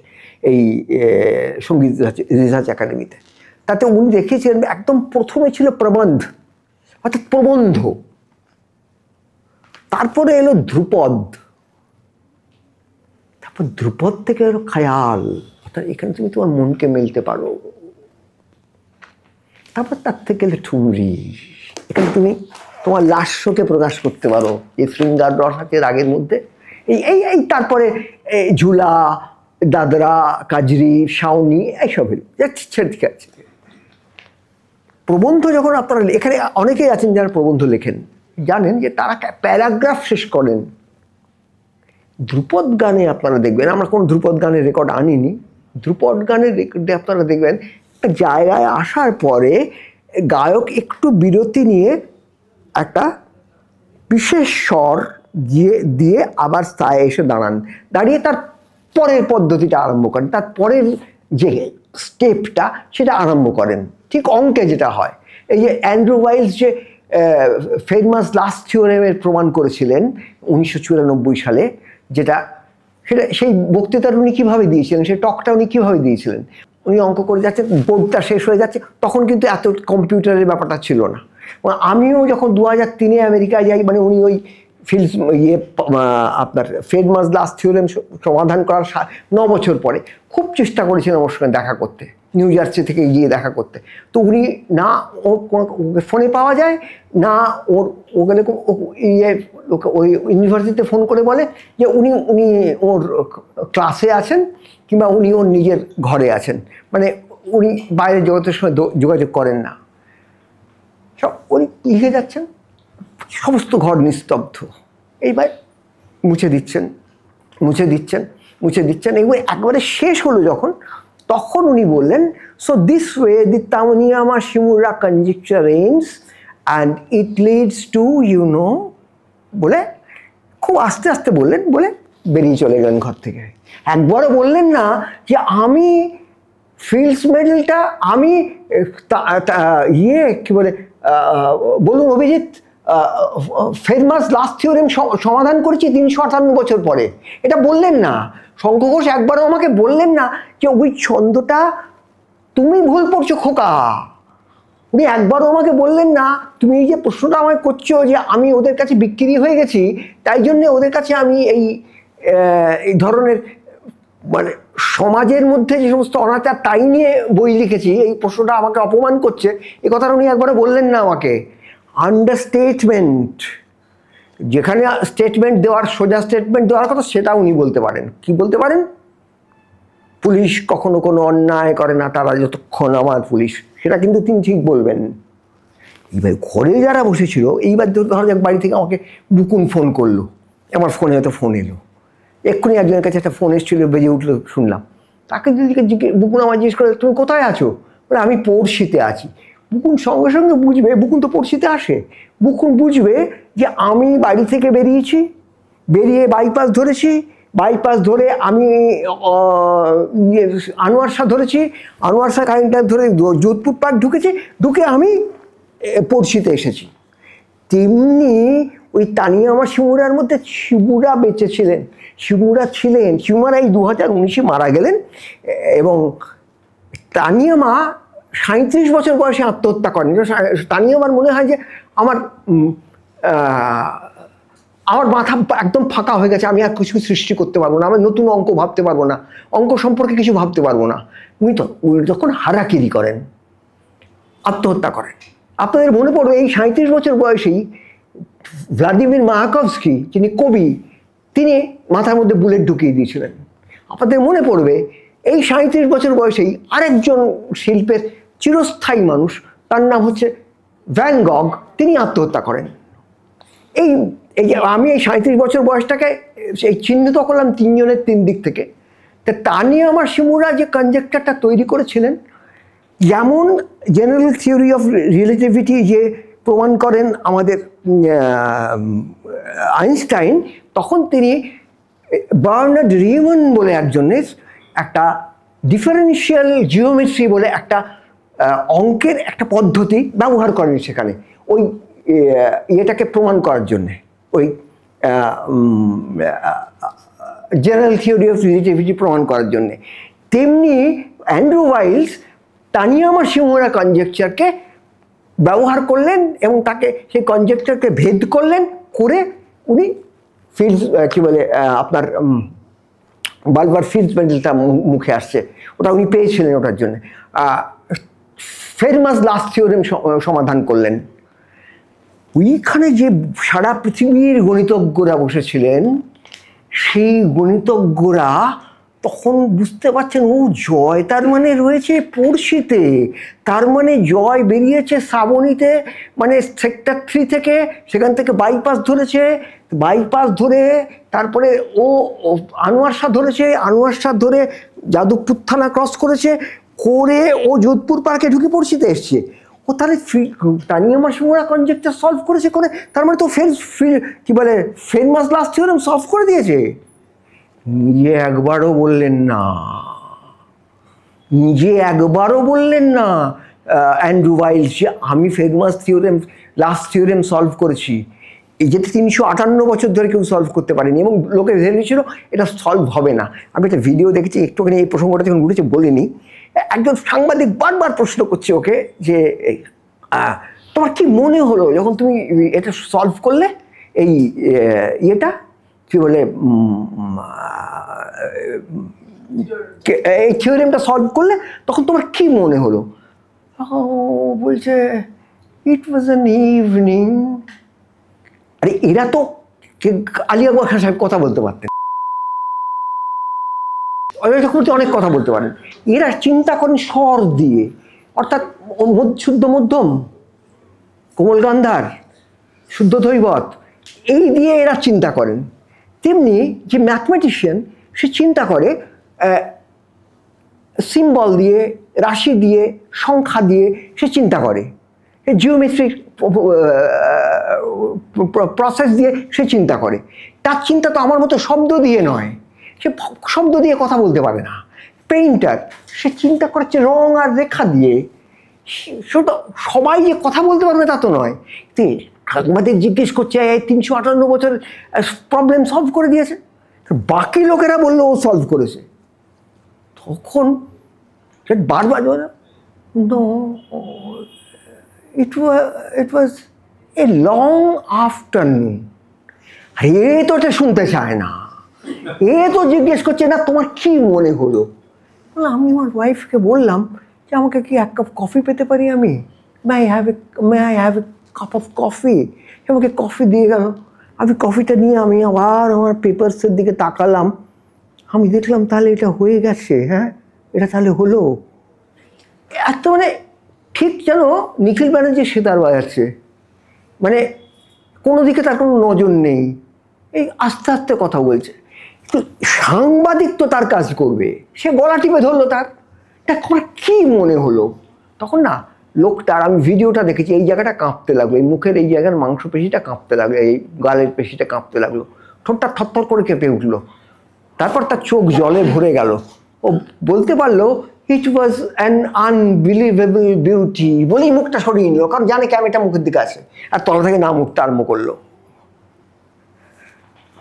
এই সঙ্গীত রিসার্চ একাডেমিতে। তাতে উনি দেখিয়েছিলেন একদম প্রথমে ছিল প্রবন্ধ, অর্থাৎ প্রবন্ধ, তারপরে এলো ধ্রুপদ, তারপর ধ্রুপদ থেকে এলো খায়াল, অর্থাৎ এখানে তুমি তোমার মনকে মেলতে পারো, তারপর তার থেকে এলো ঠুমরি, এখানে তুমি তোমার লাস্যকে প্রকাশ করতে পারো, এই শৃঙ্গার রস আছে রাগের মধ্যে, এই তারপরে ঝুলা, দাদরা, কাজরি, শাওনি, এইসব যাচ্ছে। ঠিক আছে, প্রবন্ধ যখন আপনারা, এখানে অনেকেই আছেন যারা প্রবন্ধ লেখেন, জানেন যে তারা প্যারাগ্রাফ শেষ করেন। ধ্রুপদ গানে আপনারা দেখবেন, আমরা কোনো ধ্রুপদ গানের রেকর্ড আনিনি, ধ্রুপদ গানের রেকর্ডে আপনারা দেখবেন একটা জায়গায় আসার পরে গায়ক একটু বিরতি নিয়ে একটা বিশেষ স্বর দিয়ে আবার স্থায়ে এসে দাঁড়ান, দাঁড়িয়ে তার পরের পদ্ধতিটা আরম্ভ করেন, তার পরের যে স্টেপটা সেটা আরম্ভ করেন, ঠিক অঙ্কে যেটা হয়। এই যে অ্যান্ড্রু ওয়াইলস যে ফেমাস লাস্ট থিওরেমের প্রমাণ করেছিলেন 1994 সালে, সেটা সেই বক্তৃতার উনি কীভাবে দিয়েছিলেন, সেই টকটা উনি কীভাবে দিয়েছিলেন, উনি অঙ্ক করে যাচ্ছেন, বোর্ডটা শেষ হয়ে যাচ্ছে, তখন কিন্তু এত কম্পিউটারের ব্যাপারটা ছিল না। আমিও যখন 2003-এ আমেরিকায় যাই, মানে উনি ওই আপনার ফেমাস লাস্ট থিওরেম সমাধান করার 9 বছর পরে খুব চেষ্টা করেছিলেন ওর সঙ্গে দেখা করতে, নিউ জার্সি থেকে গিয়ে দেখা করতে। তো উনি না ওর ফোনে পাওয়া যায় না, ও গেলে ওই ইউনিভার্সিটিতে ফোন করে বলে যে উনি ওর ক্লাসে আছেন, কিংবা উনি ওর নিজের ঘরে আছেন, মানে উনি বাইরের জগতের সঙ্গে যোগাযোগ করেন না। সব উনি লিখে যাচ্ছেন, সমস্ত ঘর নিস্তব্ধ, এইবার মুছে দিচ্ছেন এগুলো একবারে শেষ হলো যখন, তখন উনি বললেন, so this way the Taniyama Shimura conjecture reigns and it leads to বলে খুব আস্তে আস্তে বললেন, বলে বেরিয়ে চলে গেলেন ঘর থেকে। একবারও বললেন না যে আমি ফিল্ডস মেডেলটা আমি কি বলে বলুন অভিজিৎ, ফেরমাস লাস্ট থিওরেম সমাধান করেছি 358 বছর পরে, এটা বললেন না। শঙ্খ ঘোষ একবারও আমাকে বললেন না যে ওই ছন্দটা তুমি ভুল পড়ছো খোকা। উনি একবারও আমাকে বললেন না তুমি এই যে প্রশ্নটা আমায় করছো যে আমি ওদের কাছে বিক্রি হয়ে গেছি, তাই জন্যে ওদের কাছে আমি এই ধরনের মানে সমাজের মধ্যে যে সমস্ত অনাচার তাই নিয়ে বই লিখেছি, এই প্রশ্নটা আমাকে অপমান করছে, এই কথাটা উনি একবারও বললেন না আমাকে। আন্ডারস্টেটমেন্ট, যেখানে স্টেটমেন্ট দেওয়ার, সোজা স্টেটমেন্ট দেওয়ার কথা, সেটা উনি বলতে পারেন। কি বলতে পারেন? পুলিশ কখনো কোনো অন্যায় করে না, তারা যতক্ষণ আমার পুলিশ, সেটা কিন্তু তিনি ঠিক বলবেন। এইবার ঘরে যারা বসেছিল, এইবার ধরো যাক বাড়ি থেকে আমাকে বুকুন ফোন করলো, আমার ফোনে হয়তো ফোন এলো, এক্ষুনি একজনের কাছে একটা ফোন এসেছিলো, বেজে উঠলো, শুনলাম। তাকে যদি বুকুন আমার জিজ্ঞেস করে তুমি কোথায় আছো, বলে আমি পড়শিতে আছি। বুকুন সঙ্গে সঙ্গে বুঝবে, বুকুন তো পড়শিতে আসে, বুকুন বুঝবে যে আমি বাড়ি থেকে বেরিয়েছি, বেরিয়ে বাইপাস ধরেছি, বাইপাস ধরে আমি আনোয়ার শাহ ধরেছি, আনোয়ার শাহ কারেন্টার ধরে যোধপুর পার্ক ঢুকেছি, ঢুকে আমি পড়শিতে এসেছি। তেমনি ওই তানিয়ামা শিমুরার মধ্যে শিমুরা বেঁচে ছিলেন, শিমুরা ছিলেন, শিমুরা এই 2019-এ মারা গেলেন। এবং তানিয়ামা 37 বছর বয়সে আত্মহত্যা করেন। তানিয়ামার মনে হয় যে আমার মাথা একদম ফাঁকা হয়ে গেছে, আমি আর কিছু সৃষ্টি করতে পারবো না, আমি নতুন অঙ্ক ভাবতে পারবো না, অঙ্ক সম্পর্কে কিছু ভাবতে পারবো না। উনি যখন হারাকিরি করেন, আত্মহত্যা করেন। আপনাদের মনে পড়বে এই 37 বছর বয়সেই ভ্লাদিমির মায়াকভস্কি, যিনি কবি, তিনি মাথার মধ্যে বুলেট ঢুকিয়ে দিয়েছিলেন। আপনাদের মনে পড়বে এই 37 বছর বয়সেই আরেকজন শিল্পের চিরস্থায়ী মানুষ, তার নাম হচ্ছে ভ্যান গগ, তিনি আত্মহত্যা করেন। এই যে আমি এই 37 বছর বয়সটাকে এই চিহ্নিত করলাম 3 জনের 3 দিক থেকে। তা নিয়ে আমার শিমুরা যে কনজেক্টরটা তৈরি করেছিলেন, যেমন জেনারেল থিওরি অফ রিলেটিভিটি যে প্রমাণ করেন আমাদের আইনস্টাইন, তখন তিনি বার্নার্ড রিমন বলে একজনের একটা ডিফারেন্সিয়াল জিওমেট্রি বলে একটা অঙ্কের একটা পদ্ধতি ব্যবহার করেন সেখানে, ওই ইয়েটাকে প্রমাণ করার জন্যে, ওই জেনারেল থিওরি অফ রিলেটিভিটি প্রমাণ করার জন্যে। তেমনি অ্যান্ড্রু ওয়াইলস তানিয়ামা শিমুরা কনজেকচারকে ব্যবহার করলেন এবং তাকে সেই কনজেকচারকে ভেদ করলেন, করে উনি ফিল্ডস কী বলে আপনার বারবার ফিল্ডস মেডেলটা মুখে আসছে, ওটা উনি পেয়েছিলেন, ওটার জন্য ফেরমাস লাস্ট থিওরেম সমাধান করলেন। ওইখানে যে সারা পৃথিবীর গণিতজ্ঞরা বসেছিলেন, সেই গণিতজ্ঞরা তখন বুঝতে পারছেন ও জয় তার মানে রয়েছে পড়শিতে, তার মানে জয় বেরিয়েছে শ্রাবণীতে, মানে সেক্টর 3 থেকে, সেখান থেকে বাইপাস ধরেছে, বাইপাস ধরে তারপরে ও আনোয়ার শাহ ধরেছে, আনোয়ার শাহ ধরে যাদবপুর থানা ক্রস করেছে, করে ও যোধপুর পার্কে ঢুকে পড়শিতে এসছে। ও তাহলে তানিয়ামা শিমুরা কনজেক্টর সলভ করেছে, করে তার মানে তো কি বলে ফেরমাস লাস্ট থিওরেম সলভ করে দিয়েছে। নিজে একবারও বললেন না, নিজে একবারও বললেন না অ্যান্ড্রু ওয়াইলস যে আমি ফেরমাস থিওরেম লাস্ট থিওরেম সলভ করেছি। এই যে 358 বছর ধরে কেউ সলভ করতে পারেনি এবং লোকে ভেবেছিল এটা সলভ হবে না। আমি একটা ভিডিও দেখেছি, একটুখানি এই প্রসঙ্গটা যখন উঠেছে বলিনি, একজন সাংবাদিক বারবার প্রশ্ন করছে ওকে যে তোমার কি মনে হলো যখন তুমি এটা সলভ করলে, এই ইয়েটা কি বলে এই থিওরেমটা সলভ করলে, তখন তোমার কি মনে হলো? বলছে ইট ওয়াজ অ্যান ইভিনিং। আরে এরা তো আলী আকবর খান সাহেব কথা বলতে পারতেন, অনেক কথা বলতে পারেন। এরা চিন্তা করেন স্বর দিয়ে, অর্থাৎ শুদ্ধ মধ্যম, কোমল গান্ধার, শুদ্ধ ধৈবত, এই দিয়ে এরা চিন্তা করেন। তেমনি যে ম্যাথমেটিশিয়ান, সে চিন্তা করে সিম্বল দিয়ে, রাশি দিয়ে, সংখ্যা দিয়ে সে চিন্তা করে। জিওমেট্রিক প্রসেস দিয়ে সে চিন্তা করে। তার চিন্তা তো আমার মতো শব্দ দিয়ে নয়, সে শব্দ দিয়ে কথা বলতে পারে না। পেইন্টার, সে চিন্তা করছে রং আর রেখা দিয়ে। সেটা সবাই যে কথা বলতে পারবে তা তো নয়। আমাদের জিজ্ঞেস করছে 358 বছর প্রবলেম সলভ করে দিয়েছে, বাকি লোকেরা বললো ও সলভ করেছে। তখন বারবার বলে no, it was a long afternoon। এ তো এটা শুনতে চায় না, এ তো জিজ্ঞেস করছে না তোমার কি মনে হলো। আমি আমার ওয়াইফকে বললাম যে আমাকে কি এক কাপ কফি পেতে পারি আমি, may I have a cup of coffee. আমাকে কফি দিয়ে গেল। আমি কফিটা নিয়ে আমি আবার আমার পেপারসের দিকে তাকালাম, আমি দেখলাম তাহলে এটা হয়ে গেছে। হ্যাঁ, এটা তাহলে হলো। এত মানে ঠিক যেন নিখিল ব্যানার্জি সেতার বাজাচ্ছে, মানে কোনো দিকে তার কোনো নজর নেই, এই আস্তে আস্তে কথা বলছে। সাংবাদিক তো তার কাজ করবে, সে গলা টিপে ধরলো, তার কি মনে হলো। তখন না লোকটার, আমি ভিডিওটা দেখেছি, এই জায়গাটা কাঁপতে লাগলো, এই মুখের এই জায়গার মাংসপেশিটা কাঁপতে লাগলো, এই গালের পেশিটা কাঁপতে লাগলো, ঠোঁটটা থরথর করে কেঁপে উঠলো। তারপর তার চোখ জলে ভরে গেল। ও বলতে পারলো ইট ওয়াজ অ্যান আনবিলিভেবল বিউটি বলেই মুখটা সরিয়ে নিল, কারণ জানে ক্যামেরাটা মুখের দিকে আছে, আর তলা থেকে না মুখটা আরম্ভ করলো।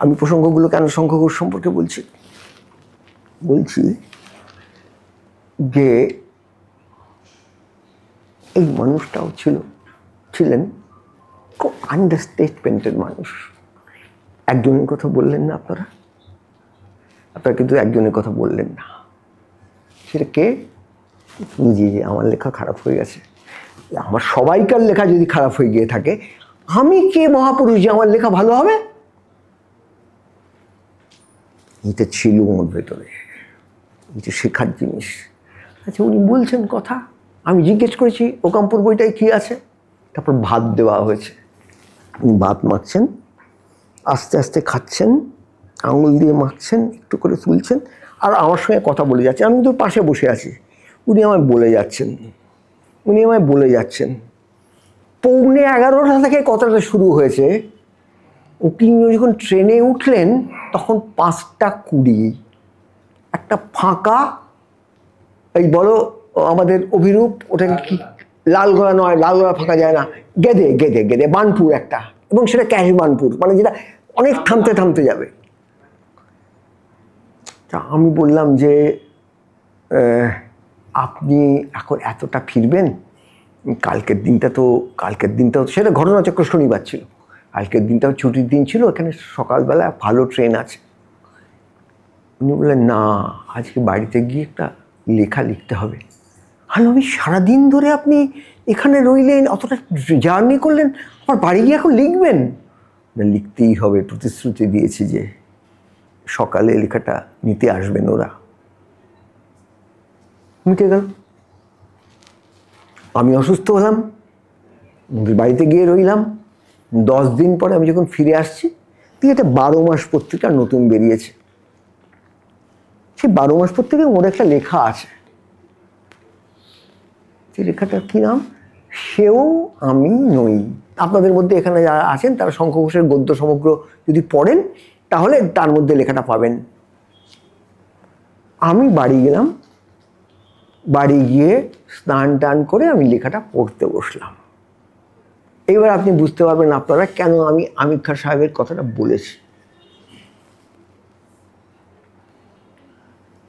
আমি প্রসঙ্গগুলো কেন শঙ্খঘোষ সম্পর্কে বলছি যে এই মানুষটাও ছিলেন খুব আন্ডারস্টেটমেন্টের মানুষ। একজনের কথা বললেন না আপনারা কিন্তু একজনের কথা বললেন না। সেটা কে? নিজে। আমার লেখা খারাপ হয়ে গেছে, আমার সবাইকার লেখা যদি খারাপ হয়ে গিয়ে থাকে, আমি কে মহাপুরুষ যে আমার লেখা ভালো হবে? এটা ছিল ওর ভেতরে, এটা শেখার জিনিস। আচ্ছা, উনি বলছেন কথা, আমি জিজ্ঞেস করেছি ওকাম্পুর বইটায় কী আছে, তারপর ভাত দেওয়া হয়েছে। উনি ভাত মাখছেন, আস্তে আস্তে খাচ্ছেন, আঙুল দিয়ে মাখছেন, একটু করে তুলছেন, আর আমার সঙ্গে কথা বলে যাচ্ছেন। আমি তো পাশে বসে আছি, উনি আমায় বলে যাচ্ছেন। 11:15 থেকে কথাটা শুরু হয়েছে। উনি যখন ট্রেনে উঠলেন তখন 5:20। একটা ফাঁকা, এই বলো আমাদের অভিরূপ, ওটাকে কি লালগোলা নয়, লালগোলা ফাঁকা যায় না, গেদে বানপুর একটা, এবং সেটা ক্যাশ বানপুর, মানে যেটা অনেক থামতে যাবে। তা আমি বললাম যে আপনি এখন এতটা ফিরবেন, কালকের দিনটাও সেটা ঘটনাচক্র শনিবার ছিল, কালকের দিনটাও ছুটির দিন ছিল, এখানে সকালবেলা ভালো ট্রেন আছে। উনি বললেন না, আজকে বাড়িতে গিয়ে একটা লেখা লিখতে হবে। আমি সারাদিন ধরে আপনি এখানে রইলেন, অতটা জার্নি করলেন, আমার বাড়ি গিয়ে এখন লিখবেন? লিখতেই হবে, প্রতিশ্রুতি দিয়েছি যে সকালে লেখাটা নিতে আসবেন ওরা। মিটে গেল। আমি অসুস্থ হলাম, বাড়িতে গিয়ে রইলাম। 10 দিন পরে আমি যখন ফিরে আসছি, একটা 12 মাস পত্রিকা নতুন বেরিয়েছে। সেই 12 মাস পত্রিকায় ওর একটা লেখা আছে। সেই লেখাটার কি নাম? সেও আমি নই। আপনাদের মধ্যে এখানে যারা আছেন তারা শঙ্খ ঘোষের গদ্য সমগ্র যদি পড়েন তাহলে তার মধ্যে লেখাটা পাবেন। আমি বাড়ি গেলাম, বাড়ি গিয়ে স্নান টান করে আমি লেখাটা পড়তে বসলাম। এবার আপনি বুঝতে পারবেন আপনারা কেন আমি আমির খান সাহেবের কথাটা বলেছি।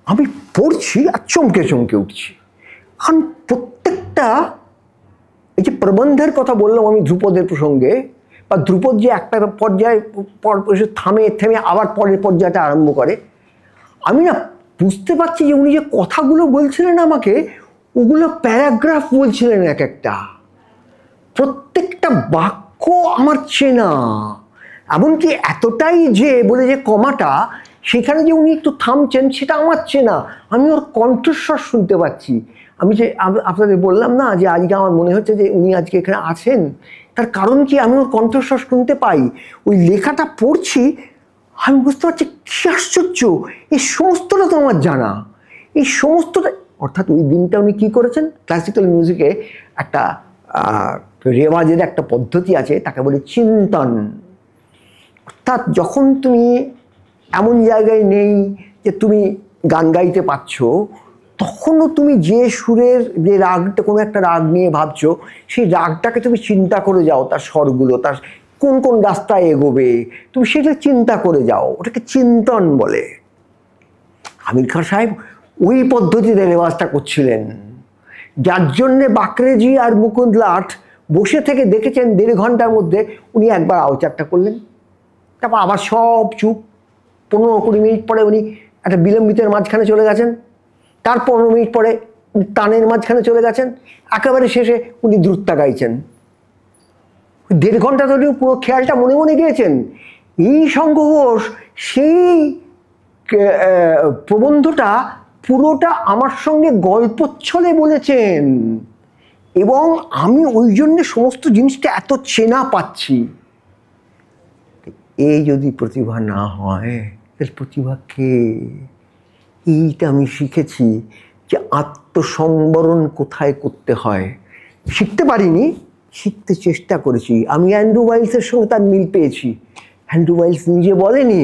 আমি পড়ছি আর চমকে উঠছি, কারণ প্রত্যেকটা এই যে প্রবন্ধের কথা বললাম আমি ধ্রুপদের প্রসঙ্গে, বা ধ্রুপদ যে একটা পর্যায়ে থেমে আবার পরের পর্যায়টা আরম্ভ করে, আমি না বুঝতে পারছি যে উনি যে কথাগুলো বলছিলেন আমাকে, ওগুলো প্যারাগ্রাফ বলছিলেন এক একটা, প্রত্যেকটা বাক্য আমার চেনা। এমনকি এতটাই যে বলে যে কমাটা, সেখানে যে উনি একটু থামছেন সেটা আমার চেনা, আমি ওর কণ্ঠস্বর শুনতে পাচ্ছি। আমি যে আপনাদের বললাম না যে আজকে আমার মনে হচ্ছে যে উনি আজকে এখানে আছেন, তার কারণ কি আমি ওর কণ্ঠস্বর শুনতে পাই। ওই লেখাটা পড়ছি, আমি বুঝতে পারছি কি আশ্চর্য, এই সমস্তটা তো আমার জানা, এই সমস্তটা। অর্থাৎ ওই দিনটা উনি কী করেছেন, ক্লাসিক্যাল মিউজিকে একটা রেওয়াজের একটা পদ্ধতি আছে, তাকে বলে চিন্তন। অর্থাৎ যখন তুমি এমন জায়গায় নেই যে তুমি গান গাইতে পারছো, তখনও তুমি যে সুরের, যে রাগটা, কোনো একটা রাগ নিয়ে ভাবছো, সেই রাগটাকে তুমি চিন্তা করে যাও, তার স্বরগুলো, তার কোন কোন রাস্তায় এগোবে, তুমি সেটা চিন্তা করে যাও, ওটাকে চিন্তন বলে। আমির খান সাহেব ওই পদ্ধতিতে রেওয়াজটা করছিলেন, যার জন্যে বাকরেজি আর মুকুন্দ লাট বসে থেকে দেখেছেন 1.5 ঘন্টার মধ্যে উনি একবার আওচারটা করলেন, তারপর আবার সব চুপ। 15-20 মিনিট পরে উনি একটা বিলম্বিতের মাঝখানে চলে গেছেন, তার 15 মিনিট পরে তানের মাঝখানে চলে গেছেন, একেবারে শেষে উনি দ্রুততা গাইছেন। 1.5 ঘন্টা ধরে পুরো খেয়ালটা মনে মনে গিয়েছেন। এই শঙ্খ ঘোষ সেই প্রবন্ধটা পুরোটা আমার সঙ্গে গল্পচ্ছলে বলেছেন, এবং আমি ওই জন্যে সমস্ত জিনিসটা এত চেনা পাচ্ছি। এই যদি প্রতিভা না হয়, তাহলে প্রতিভা কে? এইটা আমি শিখেছি যে আত্মসম্বরণ কোথায় করতে হয়। শিখতে পারিনি, শিখতে চেষ্টা করেছি। আমি অ্যান্ড্রু ওয়াইলসের সঙ্গে তার মিল পেয়েছি। অ্যান্ড্রু ওয়াইলস নিজে বলেনি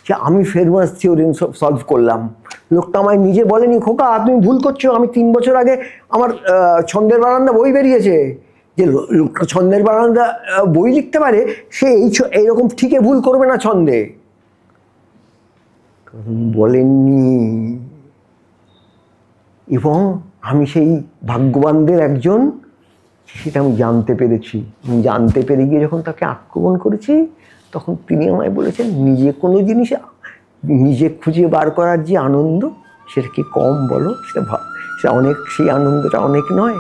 যে আমি ফেরমাস থিওরেম সলভ করলাম, লোকটা আমায় নিজে বলেনি, খোকা তুমি ভুল করছো, আমি 3 বছর আগে আমার ছন্দের বারান্দা বই বেরিয়েছে, যে লোকটা ছন্দের বারান্দা বই লিখতে পারে, সে এইরকম ঠিকই ভুল করবে না ছন্দে। বলেননি। এবং আমি সেই ভাগ্যবানদের একজন, সেটা আমি জানতে পেরেছি। জানতে পেরে গিয়ে যখন তাকে আক্রমণ করেছি, তখন তিনি আমায় বলেছেন, নিজে কোনো জিনিস নিজে খুঁজে বার করার যে আনন্দ, সেটা কি কম বলো? সেটা অনেক, সেই আনন্দটা অনেক নয়।